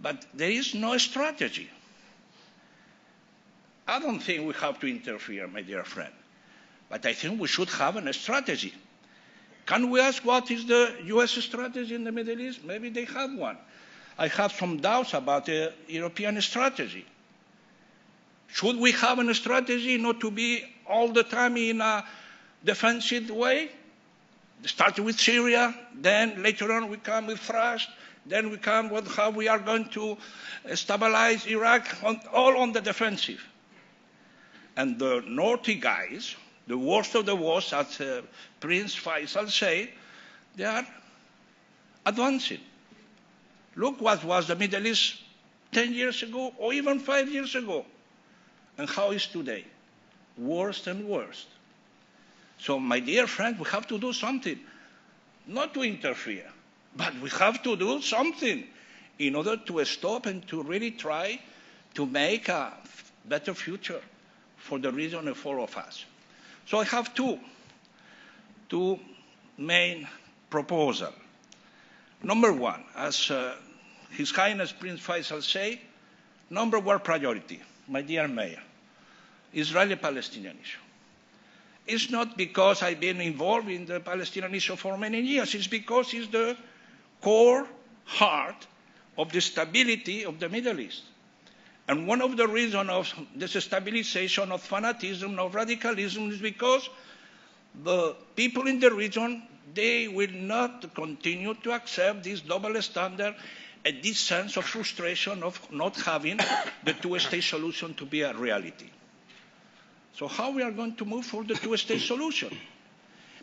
But there is no strategy. I don't think we have to interfere, my dear friend. But I think we should have a strategy. Can we ask what is the US strategy in the Middle East? Maybe they have one. I have some doubts about the European strategy. Should we have a strategy not to be all the time in a defensive way? Starting with Syria, then later on we come with thrust, then we come with how we are going to stabilize Iraq, all on the defensive. And the naughty guys, the worst of the worst, as Prince Faisal said, they are advancing. Look what was the Middle East 10 years ago, or even 5 years ago, and how is today. Worse and worse. So, my dear friend, we have to do something. Not to interfere, but we have to do something in order to stop and to really try to make a better future for the region and for all of us. So I have two main proposals. Number one, as His Highness Prince Faisal said, number one priority, my dear Mayor, Israeli-Palestinian issue. It's not because I've been involved in the Palestinian issue for many years. It's because it's the core heart of the stability of the Middle East. And one of the reasons of destabilization, of fanatism, of radicalism is because the people in the region, they will not continue to accept this double standard and this sense of frustration of not having the two-state solution to be a reality. So how we are going to move for the two-state solution?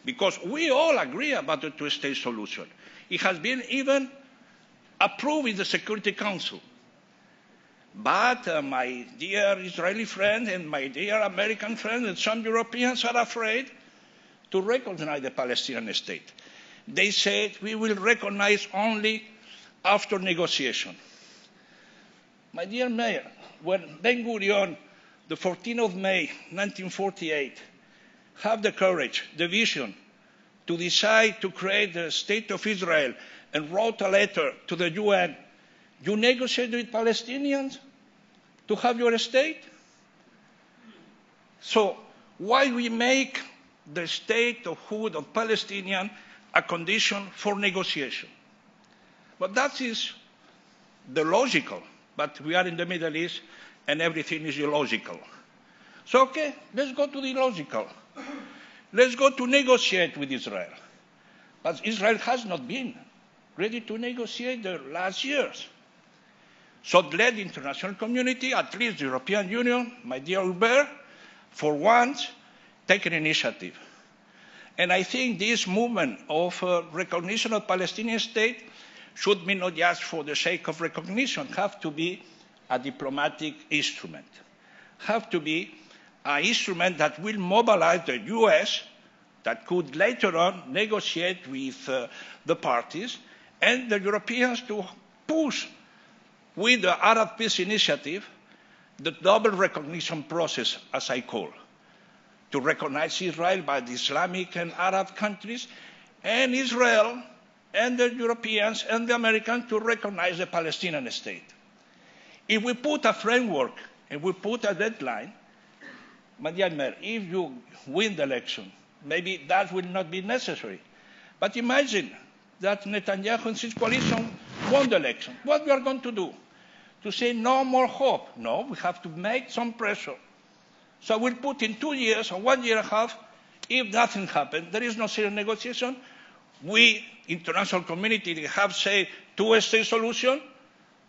Because we all agree about the two-state solution. It has been even approved in the Security Council. But my dear Israeli friend and my dear American friend and some Europeans are afraid to recognize the Palestinian state. They said we will recognize only after negotiation. My dear Mayor, when Ben-Gurion, the 14th of May, 1948, have the courage, the vision, to decide to create the State of Israel and wrote a letter to the UN, you negotiate with Palestinians to have your state? So why we make the statehood of Palestinian a condition for negotiation? But that is the logical. But we are in the Middle East and everything is illogical. So, okay, let's go to the illogical. Let's go to negotiate with Israel. But Israel has not been ready to negotiate the last years. So let the international community, at least the European Union, my dear Hubert, for once, take an initiative. And I think this movement of recognition of Palestinian state should be not just for the sake of recognition, have to be a diplomatic instrument. Have to be an instrument that will mobilize the US, that could later on negotiate with the parties, and the Europeans to push with the Arab Peace Initiative the double recognition process, as I call, to recognize Israel by the Islamic and Arab countries, and Israel and the Europeans and the Americans to recognize the Palestinian state. If we put a framework and we put a deadline, Mayor, if you win the election, maybe that will not be necessary. But imagine that Netanyahu and his coalition won the election. What we are going to do? To say no more hope. No, we have to make some pressure. So we'll put in 2 years or 1 year and a half, if nothing happens, there is no serious negotiation, we, international community, have said two-state solution,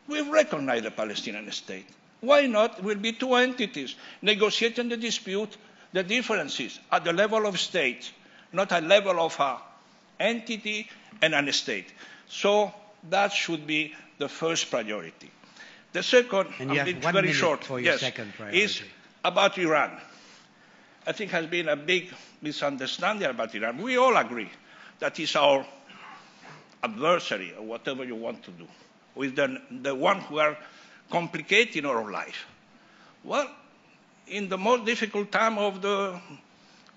we recognize the Palestinian state. Why not? Will be two entities negotiating the dispute, the differences at the level of states, not at level of an entity and a state. So that should be the first priority. The second, and you have 1 very minute short, for your yes, second priority. is about Iran. I think has been a big misunderstanding about Iran. We all agree that is our adversary, or whatever you want to do, with the one who are complicating our life. Well, in the most difficult time of the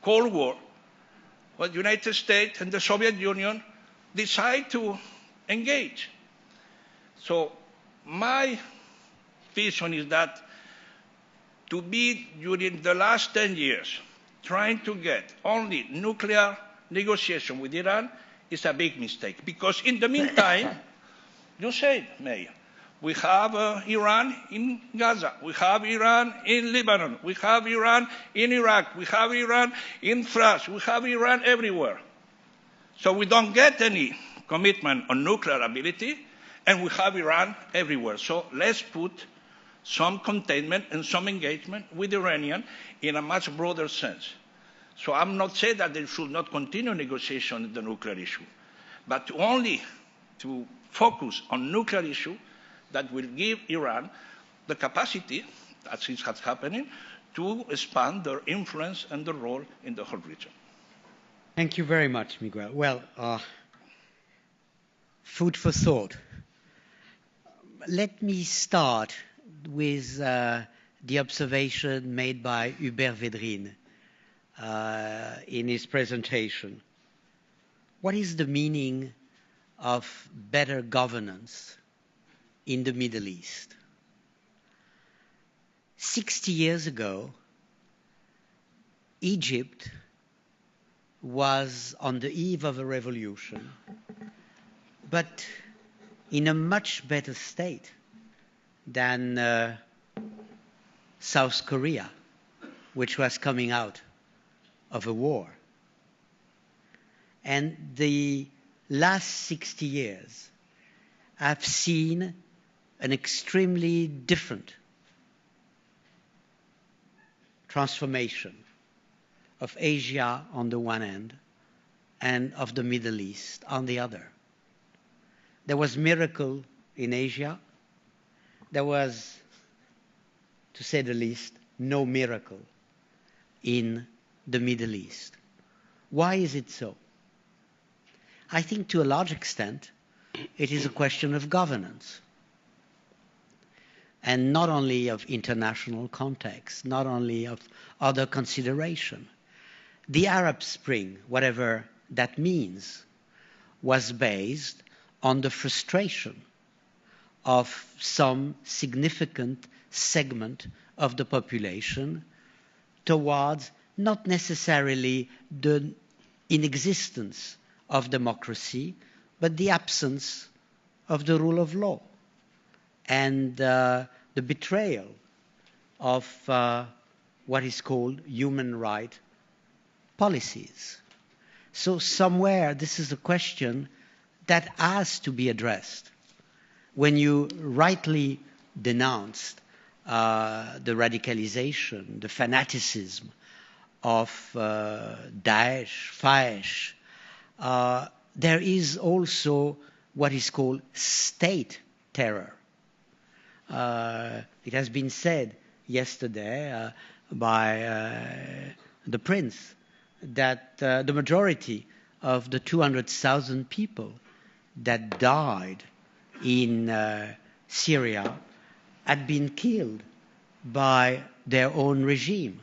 Cold War, when the United States and the Soviet Union decide to engage. So my vision is that to be, during the last 10 years, trying to get only nuclear negotiation with Iran is a big mistake. Because in the meantime, you said, Mayor, we have Iran in Gaza, we have Iran in Lebanon, we have Iran in Iraq, we have Iran in France, we have Iran everywhere. So we don't get any commitment on nuclear ability, and we have Iran everywhere. So let's put some containment and some engagement with the Iranian in a much broader sense. So I'm not saying that they should not continue negotiation on the nuclear issue, but only to focus on nuclear issue that will give Iran the capacity, as is happening, to expand their influence and their role in the whole region. Thank you very much, Miguel. Well, food for thought. Let me start with the observation made by Hubert Védrine in his presentation. What is the meaning of better governance in the Middle East? 60 years ago, Egypt was on the eve of a revolution, but in a much better state than South Korea, which was coming out of a war. And the last 60 years have seen an extremely different transformation of Asia on the one hand and of the Middle East on the other. There was miracle in Asia. There was, to say the least, no miracle in the Middle East. Why is it so? I think to a large extent it is a question of governance. And not only of international context, not only of other consideration. The Arab Spring, whatever that means, was based on the frustration of some significant segment of the population towards not necessarily the inexistence of democracy, but the absence of the rule of law and the betrayal of what is called human rights policies. So somewhere this is a question that has to be addressed. When you rightly denounced the radicalization, the fanaticism of Daesh, there is also what is called state terror. It has been said yesterday by the Prince that the majority of the 200,000 people that died in Syria had been killed by their own regime.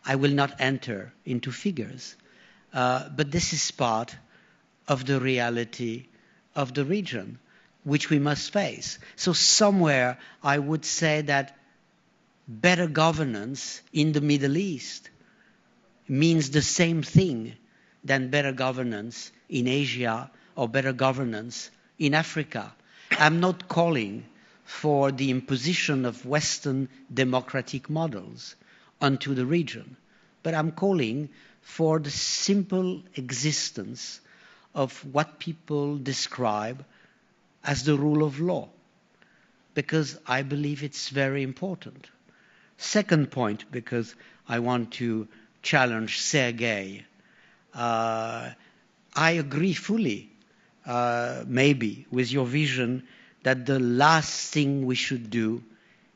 I will not enter into figures, but this is part of the reality of the region, which we must face. So somewhere I would say that better governance in the Middle East means the same thing than better governance in Asia or better governance in Africa. I'm not calling for the imposition of Western democratic models onto the region, but I'm calling for the simple existence of what people describe as the rule of law, because I believe it's very important. Second point, because I want to challenge Sergei, I agree fully, maybe, with your vision that the last thing we should do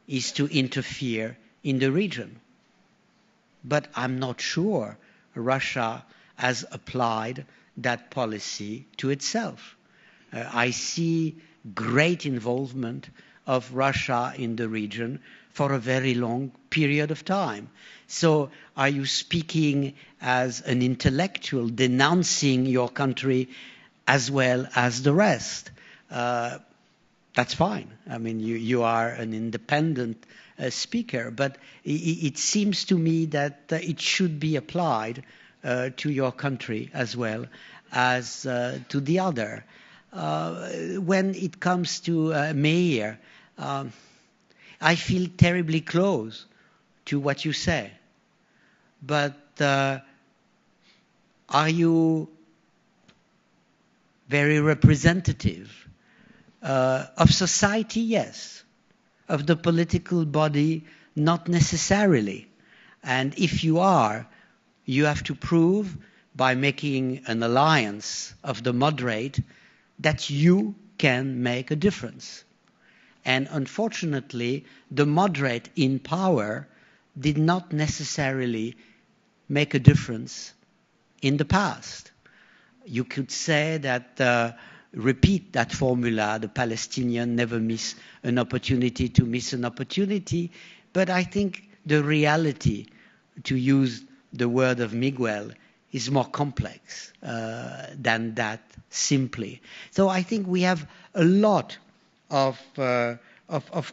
is to interfere in the region. But I'm not sure Russia has applied that policy to itself. I see great involvement of Russia in the region for a very long period of time. So are you speaking as an intellectual denouncing your country as well as the rest? That's fine. I mean, you are an independent speaker, but it seems to me that it should be applied to your country as well as to the other. When it comes to Meir, I feel terribly close to what you say. But are you very representative of society? Yes. Of the political body? Not necessarily. And if you are, you have to prove by making an alliance of the moderate that you can make a difference. And unfortunately, the moderate in power did not necessarily make a difference in the past. You could say that, repeat that formula, the Palestinians never miss an opportunity to miss an opportunity, but I think the reality, to use the word of Miguel, is more complex than that simply. So I think we have a lot of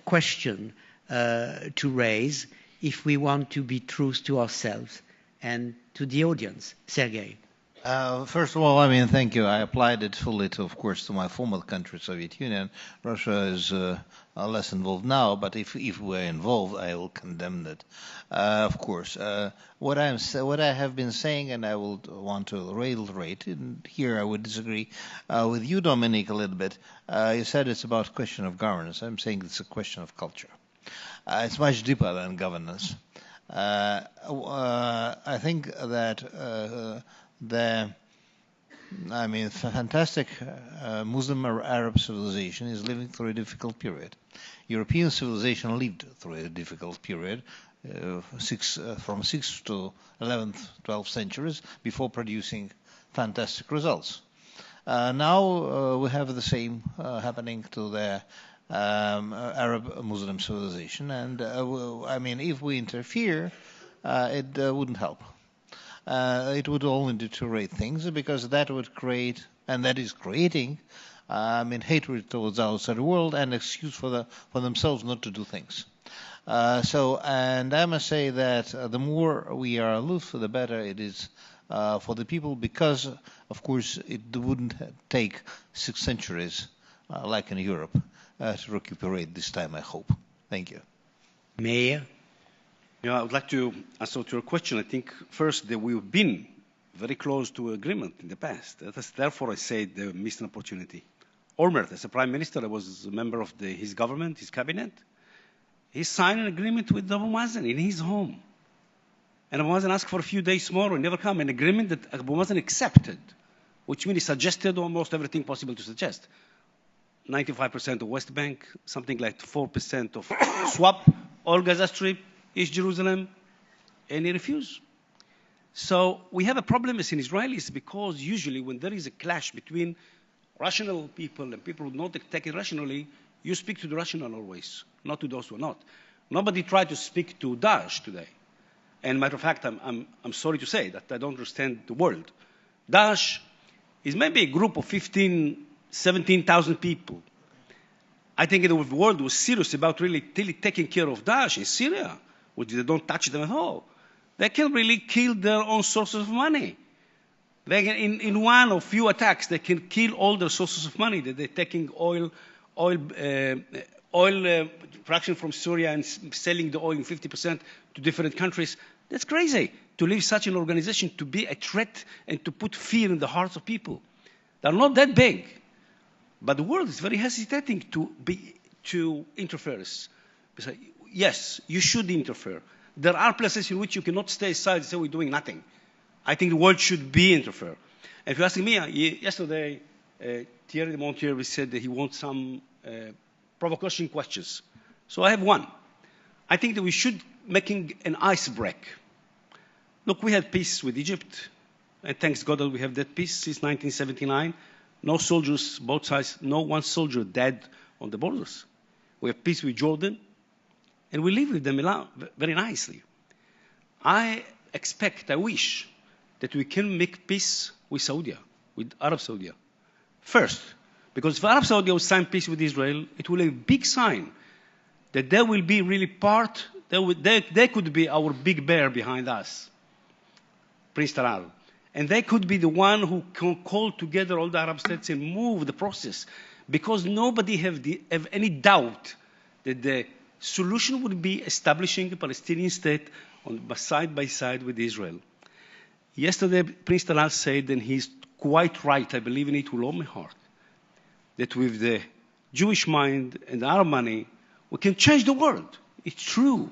question to raise if we want to be true to ourselves and to the audience. Sergei. First of all, I mean, thank you. I applied it fully to, of course, to my former country, Soviet Union. Russia is less involved now, but if we're involved, I will condemn it. Of course, what I have been saying, and I will want to reiterate, and here I would disagree with you, Dominique, a little bit. You said it's about a question of governance. I'm saying it's a question of culture. It's much deeper than governance. I think that fantastic Muslim Arab civilization is living through a difficult period. European civilization lived through a difficult period, from 6th to 11th, 12th centuries, before producing fantastic results. Now we have the same happening to the Arab Muslim civilization, and if we interfere, it wouldn't help. It would only deteriorate things, because that would create, and that is creating, hatred towards the outside world and excuse for themselves not to do things. And I must say that the more we are aloof, the better it is for the people, because, of course, it wouldn't take 6 centuries, like in Europe, to recuperate this time, I hope. Thank you. Meir? Yeah, I would like to answer to your question. I think first that we've been very close to agreement in the past. Therefore, I said they missed an opportunity. Olmert, as a prime minister, I was a member of his government, his cabinet. He signed an agreement with Abu Mazen in his home. And Abu Mazen asked for a few days more and never come. An agreement that Abu Mazen accepted, which means he suggested almost everything possible to suggest. 95% of West Bank, something like 4% of swap, all Gaza Strip, East Jerusalem, and he refused. So we have a problem as in Israelis because usually when there is a clash between rational people and people who don't take it rationally, you speak to the rational always, not to those who are not. Nobody tried to speak to Daesh today. And matter of fact, I'm sorry to say that I don't understand the world. Daesh is maybe a group of 17,000 people. I think if the world was serious about really taking care of Daesh in Syria, which they don't touch them at all, they can really kill their own sources of money. They can, in one or few attacks, they can kill all their sources of money. That they're taking oil production from Syria and selling the oil in 50% to different countries. That's crazy to leave such an organization to be a threat and to put fear in the hearts of people. They're not that big, but the world is very hesitating to interfere. Yes, you should interfere. There are places in which you cannot stay aside and say we're doing nothing. I think the world should be interfere. And if you're asking me, yesterday, Thierry de Montier said that he wants some provocation questions. So I have one. I think that we should making an ice break. Look, we had peace with Egypt, and thanks God that we have that peace since 1979. No soldiers, both sides, no one soldier dead on the borders. We have peace with Jordan, and we live with them very nicely. I wish that we can make peace with Saudi, with Arab Saudi. First, because if Arab Saudi will sign peace with Israel, it will be a big sign that they will be really part, they could be our big bear behind us, Prince Talal. And they could be the one who can call together all the Arab states and move the process, because nobody have any doubt that the solution would be establishing a Palestinian state side by side with Israel. Yesterday, Prince Talal said, and he's quite right, I believe in it with all my heart, that with the Jewish mind and our money, we can change the world. It's true.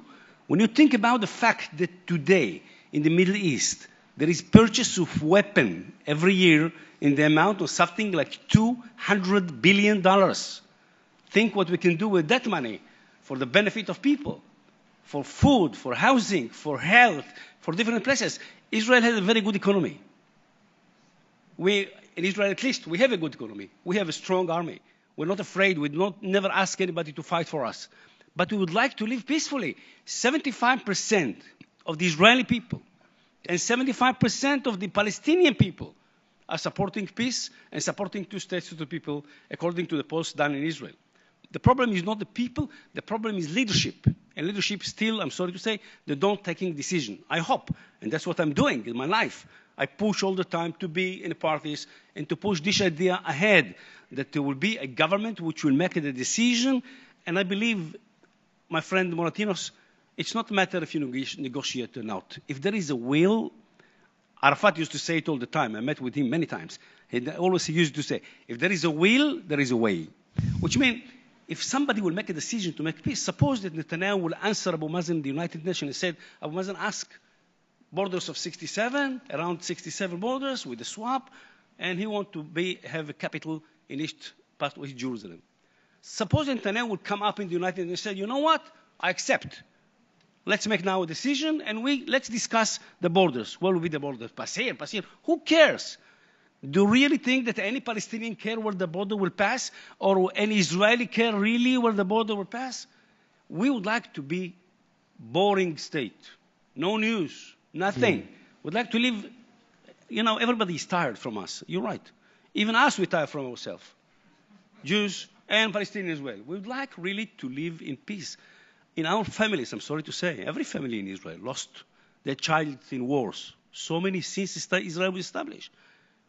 When you think about the fact that today in the Middle East, there is purchase of weapons every year in the amount of something like $200 billion. Think what we can do with that money for the benefit of people, for food, for housing, for health, for different places. Israel has a very good economy. In Israel, at least, we have a good economy. We have a strong army. We're not afraid. We never ask anybody to fight for us. But we would like to live peacefully. 75% of the Israeli people and 75% of the Palestinian people are supporting peace and supporting two states to the people, according to the polls done in Israel. The problem is not the people. The problem is leadership. And leadership still, I'm sorry to say, they don't taking decision. I hope, and that's what I'm doing in my life. I push all the time to be in the parties and to push this idea ahead, that there will be a government which will make the decision. And I believe, my friend Moratinos, it's not a matter if you negotiate or not. If there is a will, Arafat used to say it all the time. I met with him many times. He always used to say, if there is a will, there is a way. Which means, if somebody will make a decision to make peace, suppose that Netanyahu will answer Abu Mazen in the United Nations and said, Abu Mazen asked borders of 67, around 67 borders with the swap, and he wants to have a capital in East part of Jerusalem. Suppose Netanyahu will come up in the United Nations and say, you know what, I accept. Let's make now a decision, and let's discuss the borders. What will be the borders? Pasir. Who cares? Do you really think that any Palestinian care where the border will pass, or any Israeli care really where the border will pass? We would like to be boring state. No news, nothing. We'd like to live, everybody is tired from us. You're right. Even us, we're tired from ourselves. Jews and Palestinians as well. We would like really to live in peace. In our families, I'm sorry to say, every family in Israel lost their child in wars. So many since Israel was established.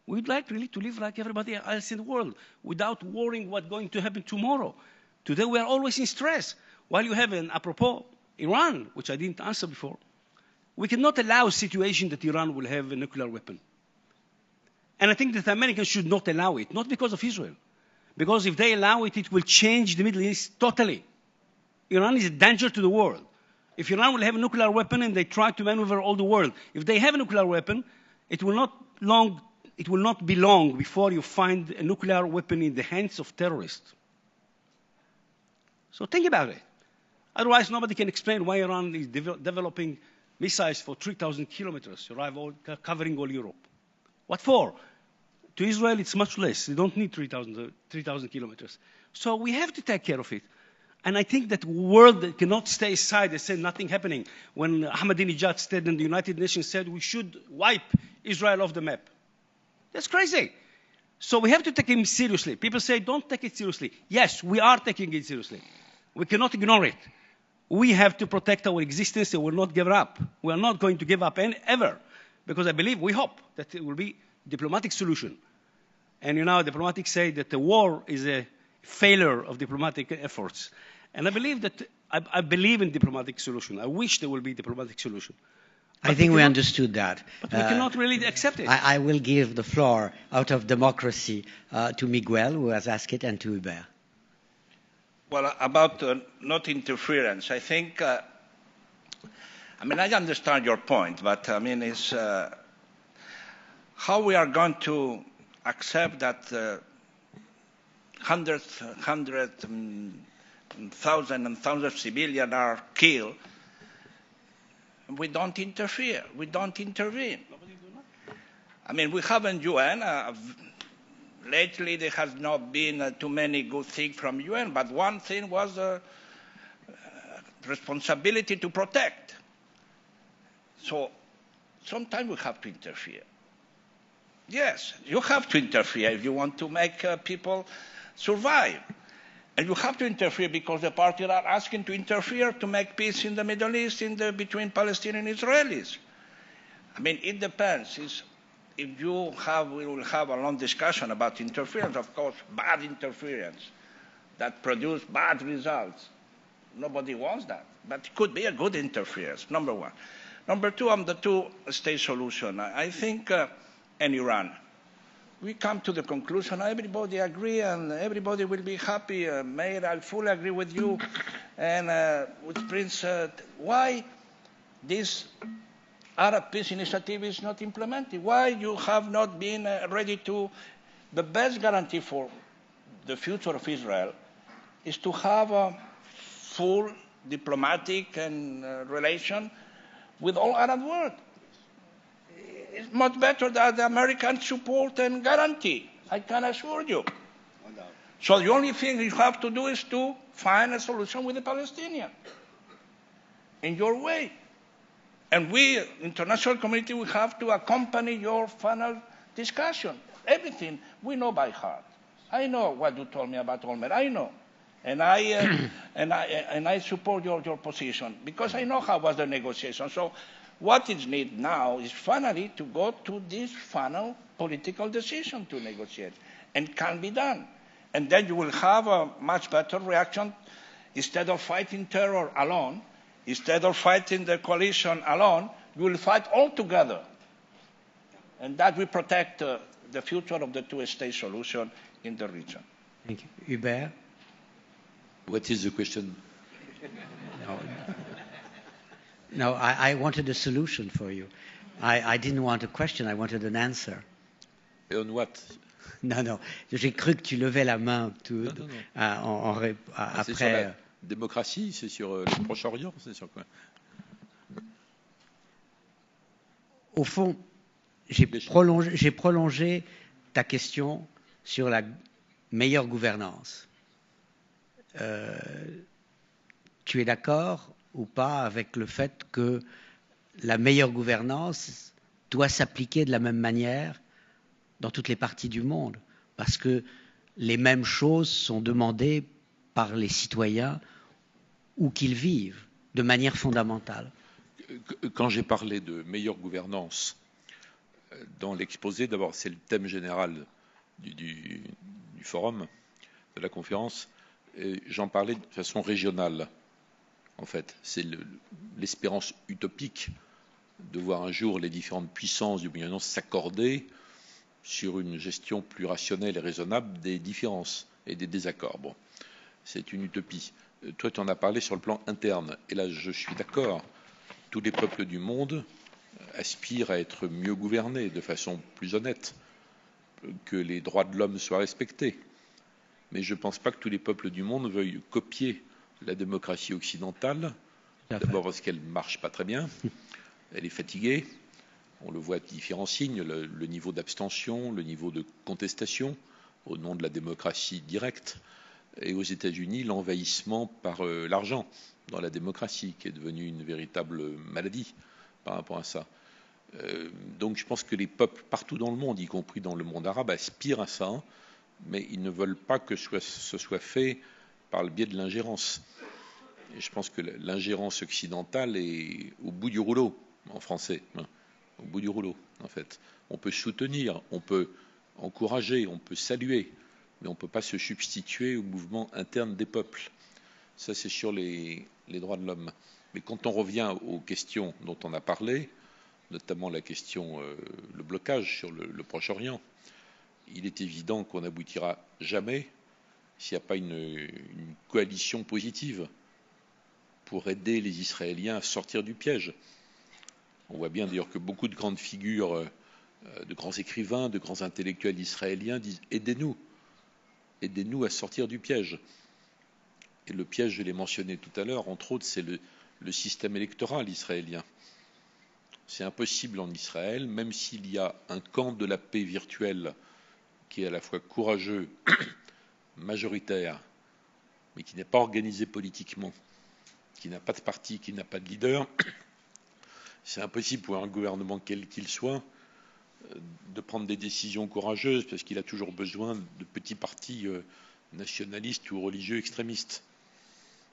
We would like really to live like everybody else in the world without worrying what's going to happen tomorrow. Today we are always in stress. While you have apropos, Iran, which I didn't answer before, we cannot allow a situation that Iran will have a nuclear weapon. And I think that the Americans should not allow it, not because of Israel. Because if they allow it, it will change the Middle East totally. Iran is a danger to the world. If Iran will have a nuclear weapon and they try to maneuver all the world, if they have a nuclear weapon, it will not be long before you find a nuclear weapon in the hands of terrorists. So think about it. Otherwise, nobody can explain why Iran is developing missiles for 3,000 kilometers, covering all Europe. What for? To Israel, it's much less. They don't need 3,000 kilometers. So we have to take care of it. And I think that the world cannot stay aside and say nothing happening. When Ahmadinejad stayed in the United Nations said we should wipe Israel off the map. That's crazy. So we have to take him seriously. People say, don't take it seriously. Yes, we are taking it seriously. We cannot ignore it. We have to protect our existence and we will not give up. We are not going to give up ever. Because I believe, we hope, that it will be a diplomatic solution. And diplomatics say that the war is a failure of diplomatic efforts. And I believe that, I believe in diplomatic solution. I wish there will be a diplomatic solution. I think we understood that. But we cannot really accept it. I will give the floor out of democracy to Miguel, who has asked it, and to Hubert. Well, about not interference, I think, I understand your point, but it's how we are going to accept that hundreds and thousands of civilians are killed. We don't interfere. We don't intervene. We have in UN. Lately, there has not been too many good things from UN, but one thing was responsibility to protect. So sometimes we have to interfere. Yes, you have to interfere if you want to make people survive. And you have to interfere because the parties are asking to interfere to make peace in the Middle East between Palestinians and Israelis. It depends. If we will have a long discussion about interference, of course, bad interference that produce bad results. Nobody wants that. But it could be a good interference, number one. Number two, on the two-state solution, I think in Iran, we come to the conclusion everybody agree and everybody will be happy. Mayor, I fully agree with you. And which brings why this Arab peace initiative is not implemented. Why you have not been ready to... The best guarantee for the future of Israel is to have a full diplomatic and relation with all Arab world. It's much better than the American support and guarantee, I can assure you. So the only thing you have to do is to find a solution with the Palestinians in your way. And we, international community, we have to accompany your final discussion. Everything we know by heart. I know what you told me about Olmert. I know. And I support your position because I know how was the negotiation. So what is needed now is finally to go to this final political decision to negotiate. And can be done. And then you will have a much better reaction. Instead of fighting terror alone, instead of fighting the coalition alone, you will fight all together. And that will protect the future of the two-state solution in the region. Thank you. Hubert? What is the question? No, I wanted a solution for you. I didn't want a question, I wanted an answer. On what? Non, j'ai cru que tu levais la main C'est sur la démocratie, c'est sur le Proche-Orient, c'est sur quoi? Au fond, j'ai prolongé ta question sur la meilleure gouvernance. Tu es d'accord ou pas avec le fait que la meilleure gouvernance doit s'appliquer de la même manière dans toutes les parties du monde, parce que les mêmes choses sont demandées par les citoyens où qu'ils vivent, de manière fondamentale. Quand j'ai parlé de meilleure gouvernance dans l'exposé, d'abord c'est le thème général du forum, de la conférence, et j'en parlais de façon régionale. En fait, c'est l'espérance utopique de voir un jour les différentes puissances du Moyen-Orient s'accorder sur une gestion plus rationnelle et raisonnable des différences et des désaccords. Bon, c'est une utopie. Toi, tu en as parlé sur le plan interne. Et là, je suis d'accord. Tous les peuples du monde aspirent à être mieux gouvernés de façon plus honnête, que les droits de l'homme soient respectés. Mais je ne pense pas que tous les peuples du monde veuillent copier la démocratie occidentale, d'abord parce qu'elle ne marche pas très bien, elle est fatiguée, on le voit à différents signes, le niveau d'abstention, le niveau de contestation au nom de la démocratie directe, et aux États-Unis, l'envahissement par l'argent dans la démocratie, qui est devenue une véritable maladie par rapport à ça. Donc je pense que les peuples partout dans le monde, y compris dans le monde arabe, aspirent à ça, mais ils ne veulent pas que ce soit fait par le biais de l'ingérence. Et je pense que l'ingérence occidentale est au bout du rouleau, en français, au bout du rouleau, en fait. On peut soutenir, on peut encourager, on peut saluer, mais on ne peut pas se substituer au mouvement interne des peuples. Ça, c'est sur les droits de l'homme. Mais quand on revient aux questions dont on a parlé, notamment la question, le blocage sur le Proche-Orient, il est évident qu'on n'aboutira jamais s'il n'y a pas une coalition positive pour aider les Israéliens à sortir du piège. On voit bien d'ailleurs que beaucoup de grandes figures, de grands écrivains, de grands intellectuels israéliens disent « aidez-nous à sortir du piège ». Et le piège, je l'ai mentionné tout à l'heure, entre autres, c'est le système électoral israélien. C'est impossible en Israël, même s'il y a un camp de la paix virtuel qui est à la fois courageux, majoritaire, mais qui n'est pas organisé politiquement, qui n'a pas de parti, qui n'a pas de leader. C'est impossible pour un gouvernement quel qu'il soit de prendre des décisions courageuses parce qu'il a toujours besoin de petits partis nationalistes ou religieux extrémistes.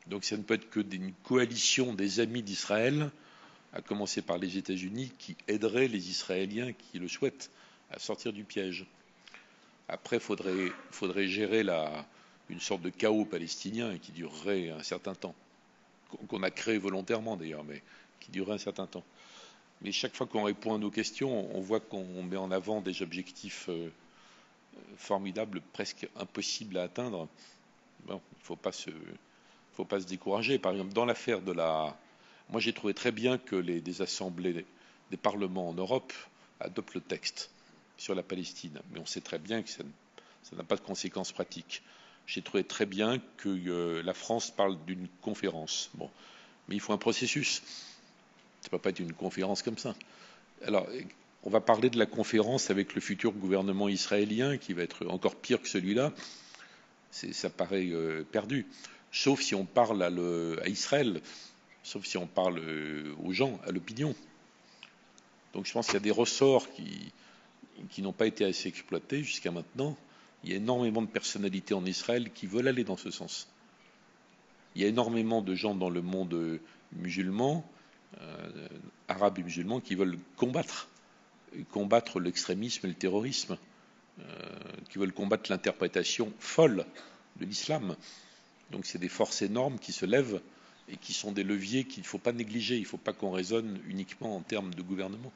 Donc ça ne peut être que une coalition des amis d'Israël, à commencer par les États-Unis, qui aiderait les Israéliens qui le souhaitent à sortir du piège. Après, il faudrait gérer une sorte de chaos palestinien qui durerait un certain temps, qu'on a créé volontairement d'ailleurs, mais qui durerait un certain temps. Mais chaque fois qu'on répond à nos questions, on voit qu'on met en avant des objectifs formidables, presque impossibles à atteindre. Bon, il ne faut pas se décourager. Par exemple, dans l'affaire de moi, j'ai trouvé très bien que des assemblées, des parlements en Europe adoptent le texte sur la Palestine. Mais on sait très bien que ça n'a pas de conséquences pratiques. J'ai trouvé très bien que la France parle d'une conférence. Bon, mais il faut un processus. Ça ne peut pas être une conférence comme ça. Alors, on va parler de la conférence avec le futur gouvernement israélien, qui va être encore pire que celui-là. Ça paraît perdu. Sauf si on parle à Israël, sauf si on parle aux gens, à l'opinion. Donc je pense qu'il y a des ressorts qui n'ont pas été assez exploités jusqu'à maintenant. Il y a énormément de personnalités en Israël qui veulent aller dans ce sens. Il y a énormément de gens dans le monde musulman, arabes et musulmans, qui veulent combattre l'extrémisme et le terrorisme, qui veulent combattre l'interprétation folle de l'islam. Donc c'est des forces énormes qui se lèvent et qui sont des leviers qu'il ne faut pas négliger. Il ne faut pas qu'on raisonne uniquement en termes de gouvernement.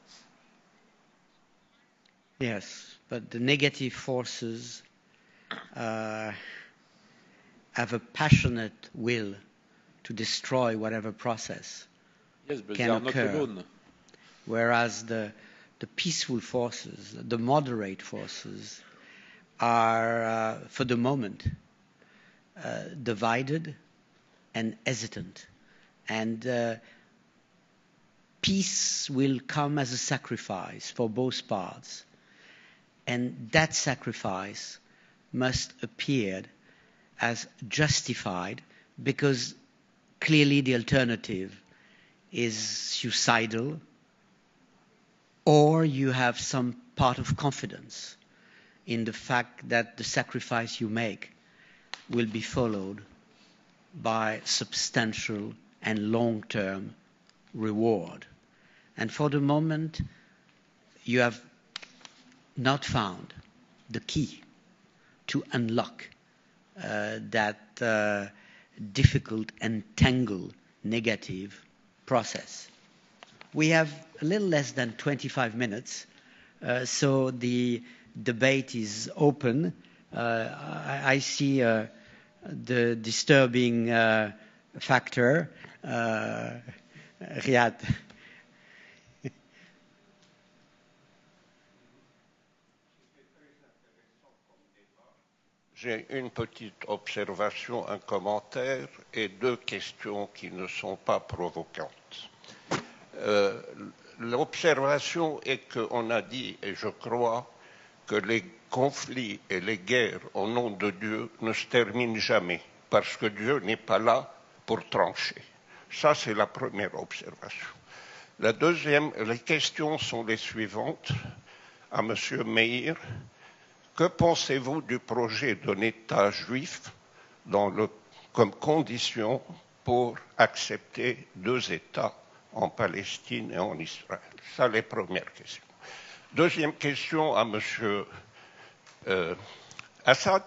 Yes, but the negative forces have a passionate will to destroy whatever process Yes, but can they are not occur. alone. Whereas the peaceful forces, the moderate forces, are, for the moment, divided and hesitant. And peace will come as a sacrifice for both parts. And that sacrifice must appear as justified, because clearly the alternative is suicidal, or you have some part of confidence in the fact that the sacrifice you make will be followed by substantial and long-term reward. And for the moment, you have not found the key to unlock that difficult and tangled negative process. We have a little less than 25 minutes, so the debate is open. I see the disturbing factor. Riyad. J'ai une petite observation, un commentaire et deux questions qui ne sont pas provocantes. L'observation est qu'on a dit, et je crois, que les conflits et les guerres au nom de Dieu ne se terminent jamais, parce que Dieu n'est pas là pour trancher. Ça, c'est la première observation. La deuxième, les questions sont les suivantes à M. Meir. Que pensez-vous du projet d'un État juif comme condition pour accepter deux États en Palestine et en Israël? Ça, les premières questions. Deuxième question à M. Assad.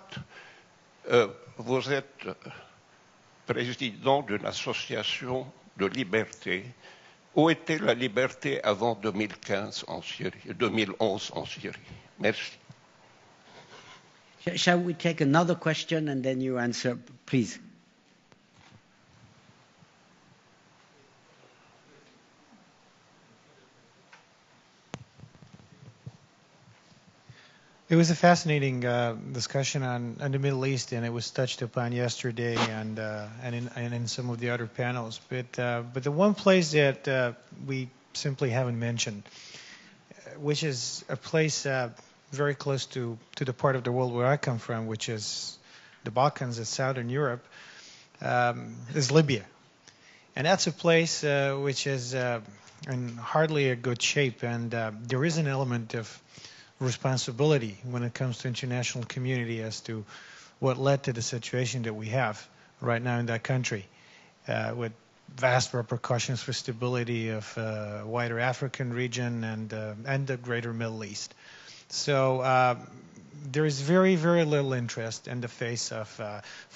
Vous êtes président d'une association de liberté. Où était la liberté avant 2015 en Syrie, 2011 en Syrie? Merci. Shall we take another question and then you answer, please? It was a fascinating discussion on the Middle East, and it was touched upon yesterday and in some of the other panels. But the one place that we simply haven't mentioned, which is a place very close to the part of the world where I come from, which is the Balkans and Southern Europe, is Libya. And that's a place which is in hardly a good shape, and there is an element of responsibility when it comes to international community as to what led to the situation that we have right now in that country, with vast repercussions for stability of wider African region and the greater Middle East. So there is very, very little interest in the face of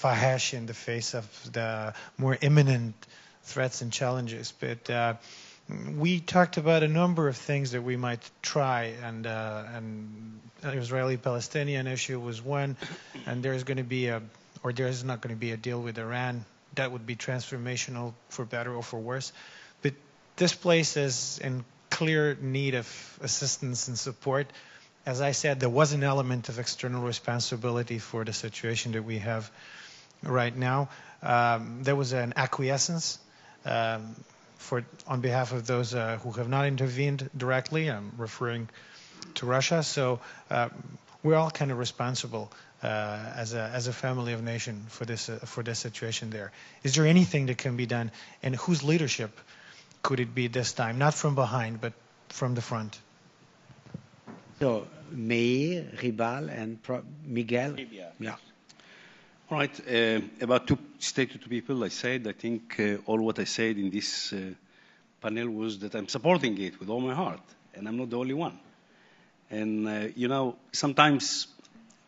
Fahesh, in the face of the more imminent threats and challenges. But we talked about a number of things that we might try, and the Israeli-Palestinian issue was one, and there is going to be there is not going to be a deal with Iran. That would be transformational for better or for worse. But this place is in clear need of assistance and support. As I said, there was an element of external responsibility for the situation that we have right now. There was an acquiescence on behalf of those who have not intervened directly. I'm referring to Russia. So we're all kind of responsible as a family of nation for this situation there. Is there anything that can be done, and whose leadership could it be this time? Not from behind, but from the front. So Meir, Ribal, and Miguel. Yeah. All right. About two state to two people, I think all what I said in this panel was that I'm supporting it with all my heart, and I'm not the only one. And, sometimes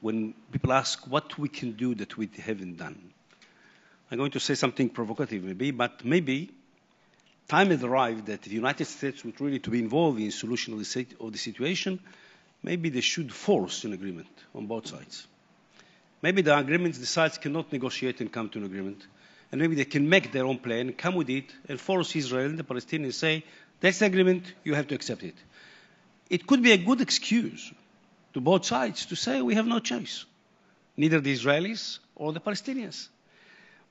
when people ask what we can do that we haven't done, I'm going to say something provocative maybe, but maybe time has arrived that the United States would really to be involved in solution of the situation. Maybe they should force an agreement on both sides. Maybe the agreement, the sides cannot negotiate and come to an agreement. And maybe they can make their own plan, come with it, and force Israel and the Palestinians say, that's the agreement, you have to accept it. It could be a good excuse to both sides to say we have no choice, neither the Israelis or the Palestinians.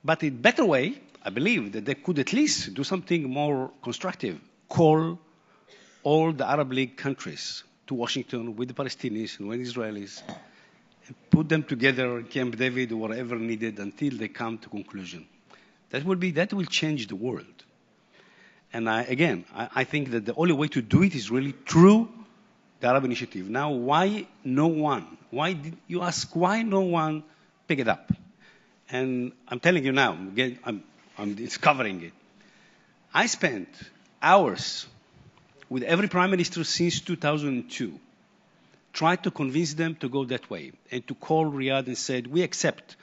But in a better way, I believe that they could at least do something more constructive, call all the Arab League countries to Washington with the Palestinians and with the Israelis, and put them together in Camp David or wherever needed until they come to conclusion. That will change the world. And I think that the only way to do it is really through the Arab Initiative. Now, why no one? Why did you ask why no one pick it up? And I'm telling you now, again, I'm discovering it. I spent hours with every prime minister since 2002, tried to convince them to go that way and to call Riyadh and said, we accept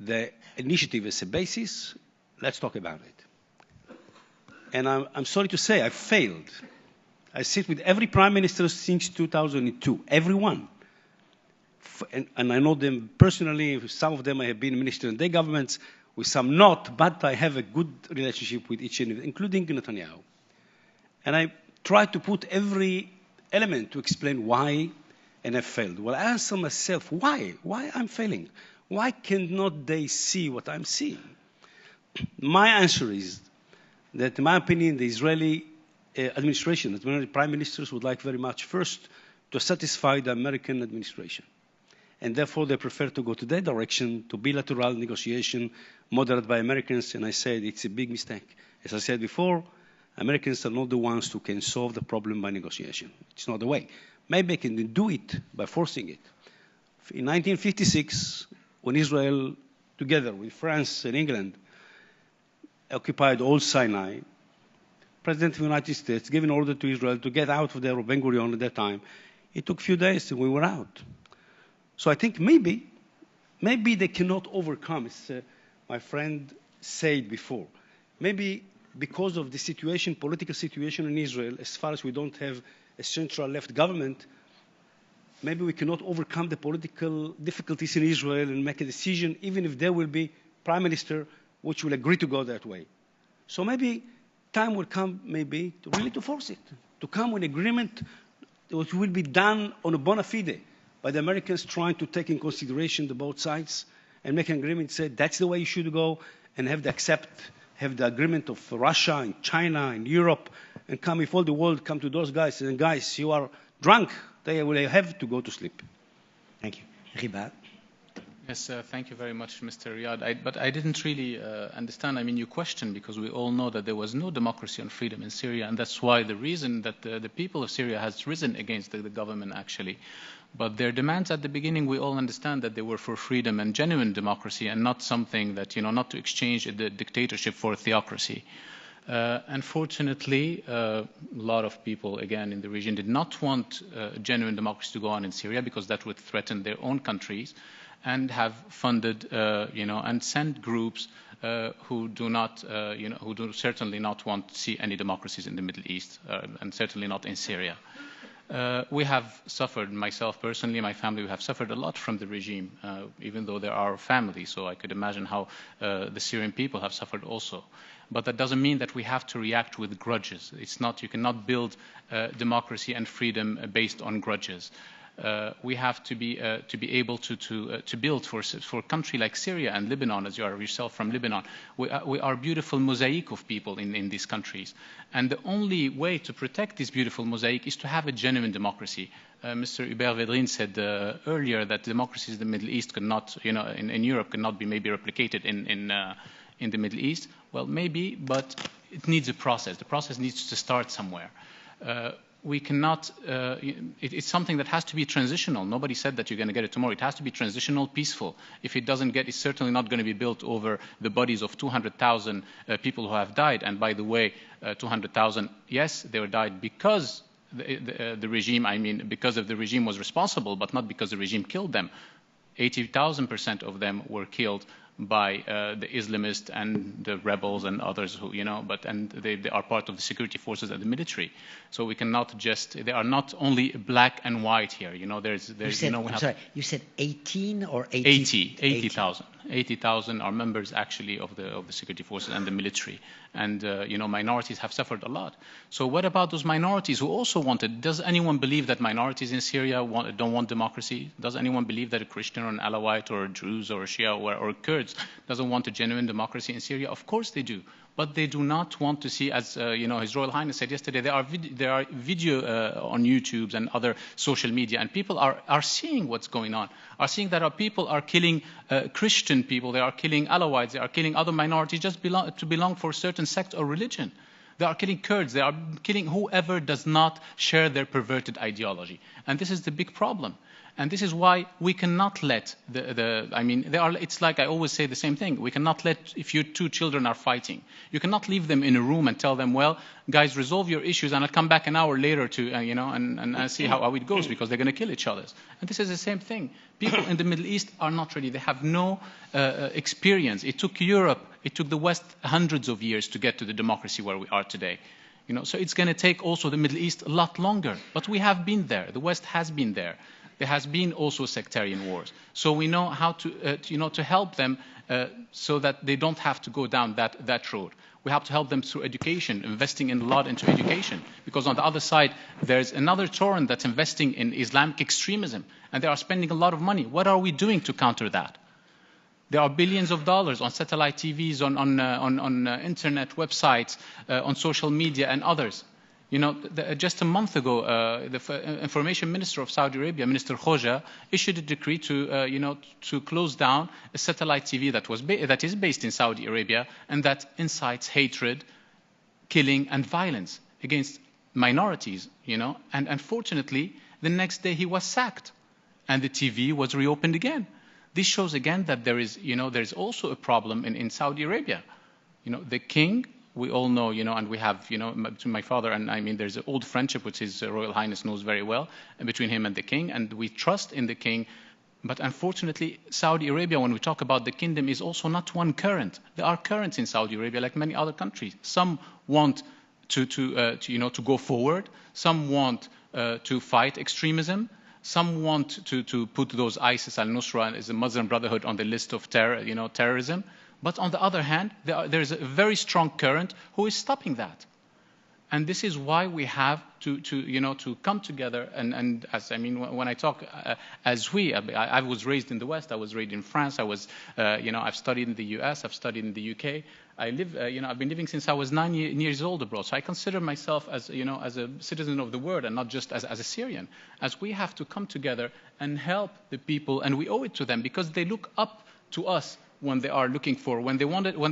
the initiative as a basis, let's talk about it. And I'm sorry to say, I failed. I sit with every prime minister since 2002, everyone. And I know them personally, some of them I have been minister in their governments, with some not, but I have a good relationship with each and every, including Netanyahu. And I try to put every element to explain why and have failed. Well, I answer myself, why? Why I'm failing? Why cannot they see what I'm seeing? My answer is that, in my opinion, the Israeli administration, the Israeli prime ministers would like very much first to satisfy the American administration. And therefore, they prefer to go to that direction, to bilateral negotiation, moderate by Americans, and I said it's a big mistake. As I said before, Americans are not the ones who can solve the problem by negotiation. It's not the way. Maybe they can do it by forcing it. In 1956, when Israel, together with France and England, occupied all Sinai, President of the United States gave an order to Israel to get out of there, or Ben Gurion at that time. It took a few days and we were out. So I think maybe they cannot overcome, as my friend said before. Maybe because of the situation, political situation in Israel, as far as we don't have a central left government, maybe we cannot overcome the political difficulties in Israel and make a decision, even if there will be prime minister which will agree to go that way. So maybe time will come, maybe, to really to force it, to come with an agreement which will be done on a bona fide by the Americans trying to take in consideration the both sides and make an agreement, say that's the way you should go, and have the agreement of Russia and China and Europe, and come, if all the world come to those guys, and guys, you are drunk, they will have to go to sleep. Thank you. Ribal. Yes, thank you very much, Mr. Riyad. But I didn't really understand, your question, because we all know that there was no democracy and freedom in Syria, and that's why the reason that the people of Syria has risen against the government, actually. But their demands at the beginning, we all understand that they were for freedom and genuine democracy, and not something that, not to exchange the dictatorship for theocracy. Unfortunately, a lot of people, again, in the region did not want genuine democracy to go on in Syria, because that would threaten their own countries, and have funded, and sent groups who do not, who do certainly not want to see any democracies in the Middle East, and certainly not in Syria. We have suffered, myself personally, my family, we have suffered a lot from the regime, even though they're our family, so I could imagine how the Syrian people have suffered also. But that doesn't mean that we have to react with grudges. It's not, you cannot build democracy and freedom based on grudges. We have to be able to build for a country like Syria and Lebanon, as you are yourself from Lebanon. We are a beautiful mosaic of people in these countries, and the only way to protect this beautiful mosaic is to have a genuine democracy. Mr. Hubert Védrine said earlier that democracies in the Middle East cannot, in Europe, cannot be maybe replicated in the Middle East. Well, maybe, but it needs a process. The process needs to start somewhere. We cannot, it's something that has to be transitional. Nobody said that you're going to get it tomorrow. It has to be transitional, peaceful. If it doesn't get, it's certainly not going to be built over the bodies of 200,000 people who have died. And by the way, 200,000, yes, they were died because the regime, because of the regime was responsible, but not because the regime killed them. 80,000% of them were killed by the Islamists and the rebels and others who, and they are part of the security forces and the military. So we cannot just, they are not only black and white here. You said 18 or 80? 80,000. 80,000 are members actually of the security forces and the military. And, minorities have suffered a lot. So what about those minorities who also wanted? Does anyone believe that minorities in Syria don't want democracy? Does anyone believe that a Christian or an Alawite or a Druze or a Shia or Kurds doesn't want a genuine democracy in Syria? Of course they do. But they do not want to see, as His Royal Highness said yesterday, there are video on YouTube and other social media, and people are seeing what's going on, are seeing that people are killing Christian people, they are killing Alawites, they are killing other minorities just to belong for a certain sect or religion. They are killing Kurds, they are killing whoever does not share their perverted ideology. And this is the big problem. And this is why we cannot let it's like I always say the same thing. We cannot let, if your two children are fighting, you cannot leave them in a room and tell them, well, guys, resolve your issues and I'll come back an hour later to, and see how it goes, because they're going to kill each other. And this is the same thing. People in the Middle East are not ready. They have no experience. It took Europe, it took the West hundreds of years to get to the democracy where we are today. So it's going to take also the Middle East a lot longer. But we have been there. The West has been there. There has been also sectarian wars. So we know how to help them so that they don't have to go down that road. We have to help them through education, investing in a lot into education. Because on the other side, there's another torrent that's investing in Islamic extremism, and they are spending a lot of money. What are we doing to counter that? There are billions of dollars on satellite TVs, on internet websites, on social media and others. You know, just a month ago, the information minister of Saudi Arabia, Minister Khoja, issued a decree to close down a satellite TV that is based in Saudi Arabia and that incites hatred, killing, and violence against minorities. You know, and unfortunately, the next day he was sacked, and the TV was reopened again. This shows again that there is also a problem in Saudi Arabia. You know, the king. We all know, you know, and we have, you know, between my father and I mean, there's an old friendship which His Royal Highness knows very well, and between him and the king, and we trust in the king. But unfortunately, Saudi Arabia, when we talk about the kingdom, is also not one current. There are currents in Saudi Arabia, like many other countries. Some want to go forward. Some want to fight extremism. Some want to put those ISIS, al-Nusra, as a Muslim Brotherhood on the list of terrorism. But on the other hand, there is a very strong current who is stopping that. And this is why we have to come together. And as I mean, when I talk I was raised in the West. I was raised in France. I've studied in the US. I've studied in the UK. I've been living since I was 9 years old abroad. So I consider myself as a citizen of the world and not just as a Syrian. As we have to come together and help the people, and we owe it to them because they look up to us. When they are looking for, when they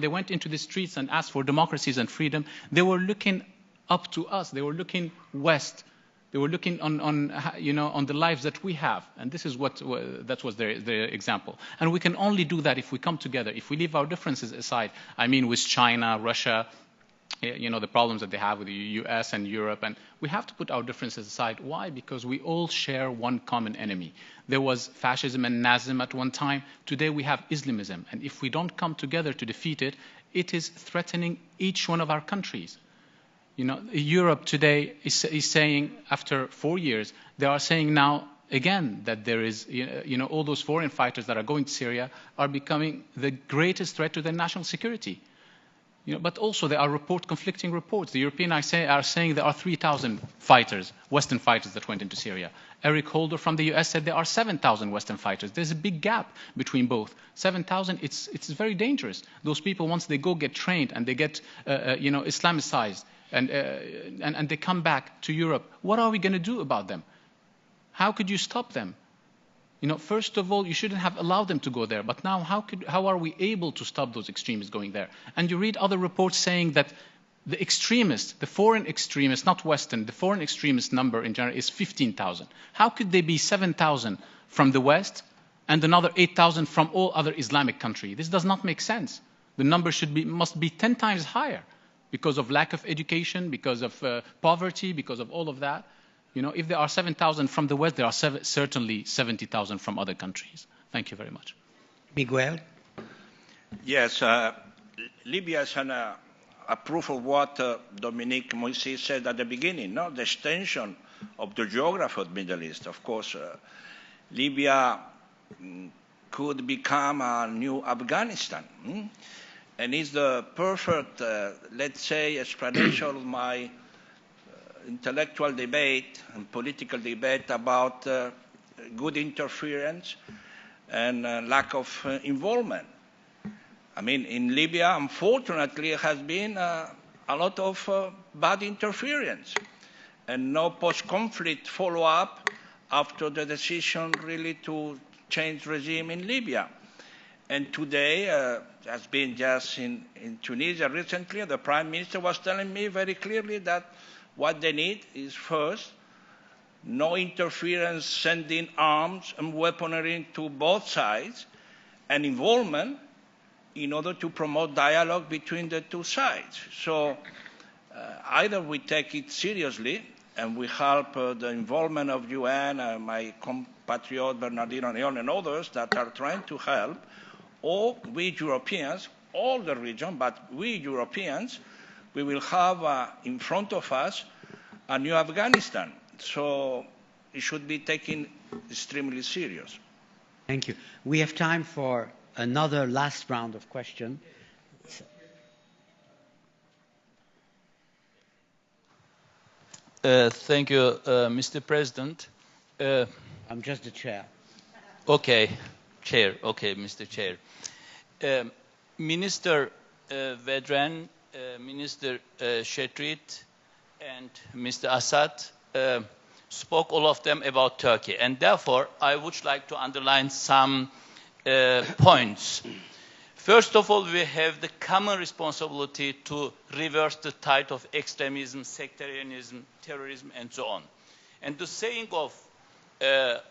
went into the streets and asked for democracies and freedom, they were looking up to us. They were looking west. They were looking on the lives that we have, and this is that was their example. And we can only do that if we come together, if we leave our differences aside. I mean, with China, Russia, the problems that they have with the US and Europe, and we have to put our differences aside. Why? Because we all share one common enemy. There was fascism and Nazism at one time. Today we have Islamism, and if we don't come together to defeat it, it is threatening each one of our countries. You know, Europe today is saying, after 4 years, they are saying now again that there is, all those foreign fighters that are going to Syria are becoming the greatest threat to their national security. But also there are conflicting reports. The Europeans are saying there are 3,000 fighters, Western fighters, that went into Syria. Eric Holder from the US said there are 7,000 Western fighters. There's a big gap between both. 7,000, it's very dangerous. Those people, once they go get trained and they get, Islamicized and they come back to Europe, what are we going to do about them? How could you stop them? First of all, you shouldn't have allowed them to go there. But now, how are we able to stop those extremists going there? And you read other reports saying that the extremists, the foreign extremists, not Western, the foreign extremist number in general is 15,000. How could there be 7,000 from the West and another 8,000 from all other Islamic countries? This does not make sense. The number must be 10 times higher because of lack of education, because of poverty, because of all of that. If there are 7,000 from the West, there are certainly 70,000 from other countries. Thank you very much. Miguel? Yes, Libya is a proof of what Dominique Moïse said at the beginning, no? The extension of the geography of the Middle East. Of course, Libya could become a new Afghanistan. And it's the perfect, let's say, explanation of my intellectual debate and political debate about good interference and lack of involvement. I mean, in Libya, unfortunately, has been a lot of bad interference and no post-conflict follow-up after the decision really to change regime in Libya. And today, has been just in Tunisia recently, the Prime Minister was telling me very clearly that what they need is first, no interference sending arms and weaponry to both sides, and involvement in order to promote dialogue between the two sides. So either we take it seriously and we help the involvement of UN, my compatriot Bernardino Leon and others that are trying to help, or we Europeans, all the region, but we Europeans, we will have in front of us a new Afghanistan. So it should be taken extremely serious. Thank you. We have time for another last round of questions. Thank you, Mr. President. I'm just the chair. Okay, chair. Okay, Mr. Chair. Minister Vedran, Minister Shetrit, and Mr. Assad spoke all of them about Turkey, and therefore I would like to underline some points. First of all, we have the common responsibility to reverse the tide of extremism, sectarianism, terrorism, and so on. And the saying of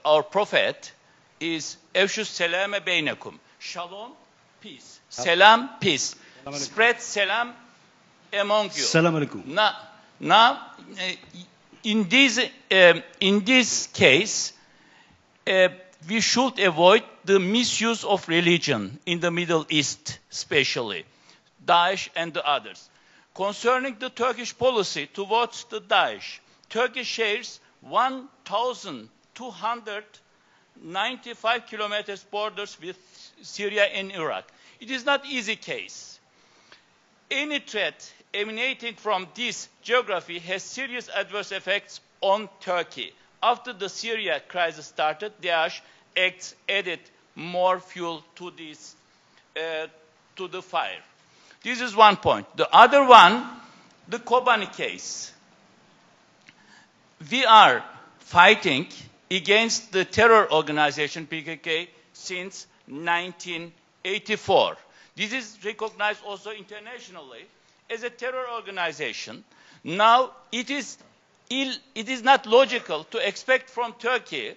our prophet is "Efshu selame beynekum." Shalom, peace. Selam, peace. Spread selam among you. Salam alaikum. Now, in this case, we should avoid the misuse of religion in the Middle East, especially Daesh and the others. Concerning the Turkish policy towards the Daesh, Turkey shares 1,295 kilometers borders with Syria and Iraq. It is not easy case. Any threat emanating from this geography has serious adverse effects on Turkey. After the Syria crisis started, Daesh acts added more fuel to this, to the fire. This is one point. The other one, the Kobani case. We are fighting against the terror organization PKK since 1984. This is recognized also internationally as a terror organization. Now, it is not logical to expect from Turkey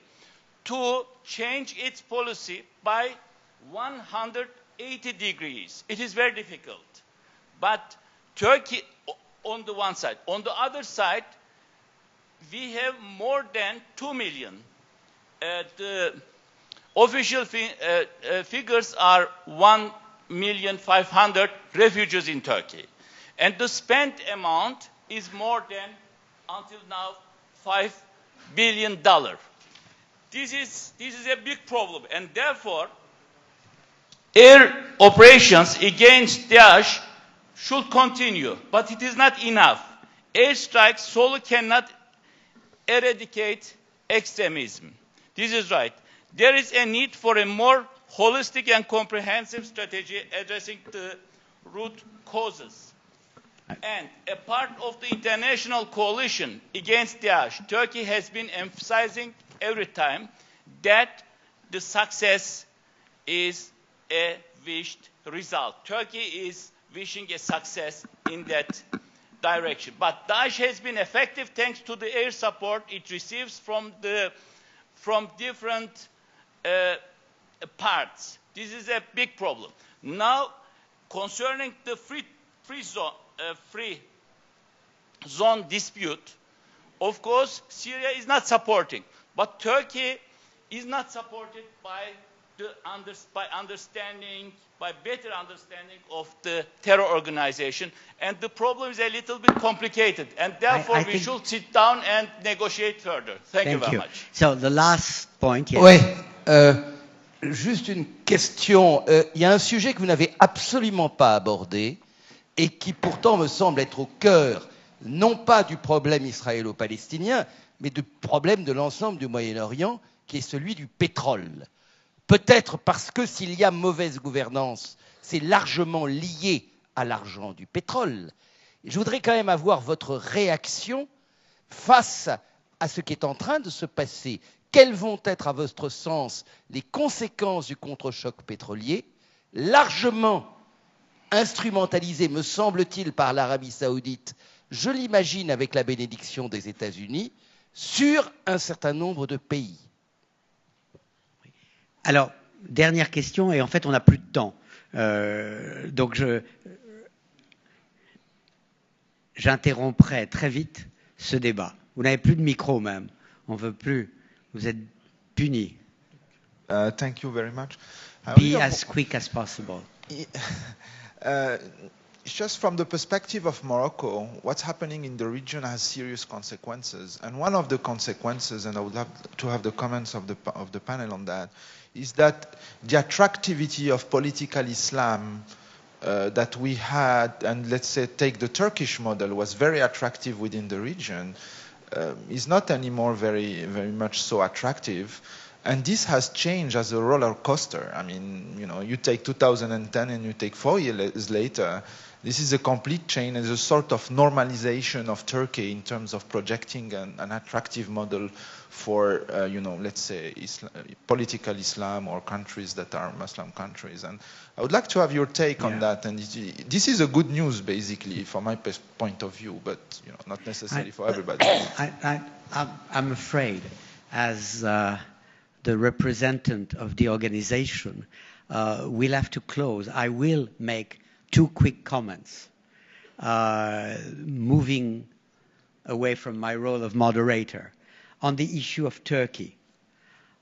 to change its policy by 180 degrees. It is very difficult. But Turkey, on the one side. On the other side, we have more than 2 million. The official figures are 1,500,000 refugees in Turkey. And the spent amount is more than, until now, $5 billion. This is a big problem, and therefore, air operations against Daesh should continue, but it is not enough. Airstrikes solely cannot eradicate extremism. This is right. There is a need for a more holistic and comprehensive strategy addressing the root causes. And a part of the international coalition against Daesh, Turkey has been emphasizing every time that the success is a wished result. Turkey is wishing a success in that direction. But Daesh has been effective thanks to the air support it receives from different parts. This is a big problem. Now, concerning the free zone dispute, of course, Syria is not supporting, but Turkey is not supported by better understanding of the terror organization, and the problem is a little bit complicated, and therefore we should sit down and negotiate further. Thank you very much. So the last point. Yes. Oui, juste une question. Il y a un sujet que vous n'avez absolument pas abordé et qui pourtant me semble être au cœur, non pas du problème israélo-palestinien, mais du problème de l'ensemble du Moyen-Orient, qui est celui du pétrole. Peut-être parce que s'il y a mauvaise gouvernance, c'est largement lié à l'argent du pétrole. Je voudrais quand même avoir votre réaction face à ce qui est en train de se passer. Quelles vont être, à votre sens, les conséquences du contre-choc pétrolier, largement instrumentalisé, me semble-t-il, par l'Arabie saoudite, je l'imagine avec la bénédiction des États-Unis, sur un certain nombre de pays? Alors, dernière question, et en fait, on n'a plus de temps. Donc, j'interromprai très vite ce débat. Vous n'avez plus de micro, même. On ne veut plus. Vous êtes punis. Thank you very much. Be as quick as possible. Just from the perspective of Morocco, what's happening in the region has serious consequences. And one of the consequences, and I would love to have the comments of the panel on that, is that the attractivity of political Islam that we had, and let's say take the Turkish model, was very attractive within the region. is not anymore very much so attractive. And this has changed as a roller coaster. I mean, you know, you take 2010 and you take 4 years later, this is a complete change and a sort of normalization of Turkey in terms of projecting an attractive model for, you know, let's say political Islam or countries that are Muslim countries. And I would like to have your take on that. And this is a good news, basically, from my point of view, but you know, not necessarily for everybody. I'm afraid, as the representative of the organization, we'll have to close. I will make 2 quick comments, moving away from my role of moderator. On the issue of Turkey,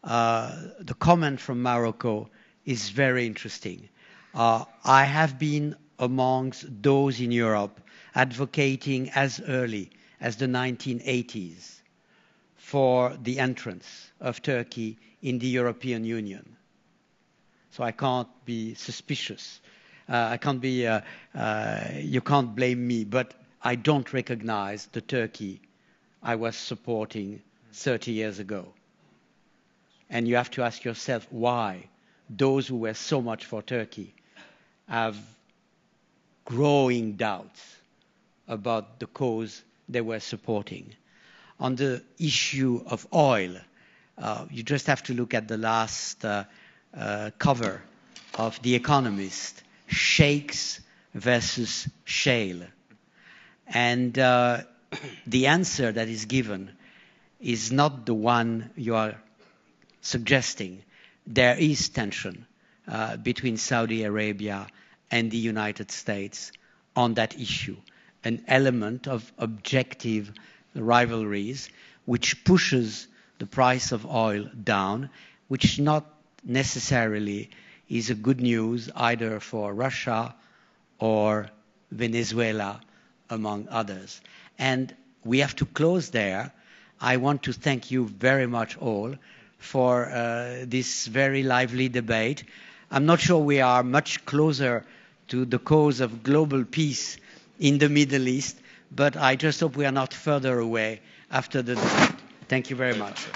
the comment from Morocco is very interesting. I have been amongst those in Europe advocating as early as the 1980s for the entrance of Turkey in the European Union. So I can't be suspicious. You can't blame me, but I don't recognize the Turkey I was supporting 30 years ago. And you have to ask yourself why those who were so much for Turkey have growing doubts about the cause they were supporting. On the issue of oil, you just have to look at the last cover of The Economist, sheikhs versus shale. And the answer that is given is not the one you are suggesting. There is tension between Saudi Arabia and the United States on that issue, an element of objective rivalries which pushes the price of oil down, which not necessarily is a good news either for Russia or Venezuela, among others. And we have to close there. I want to thank you very much all for this very lively debate. I'm not sure we are much closer to the cause of global peace in the Middle East, but I just hope we are not further away after the debate. Thank you very much.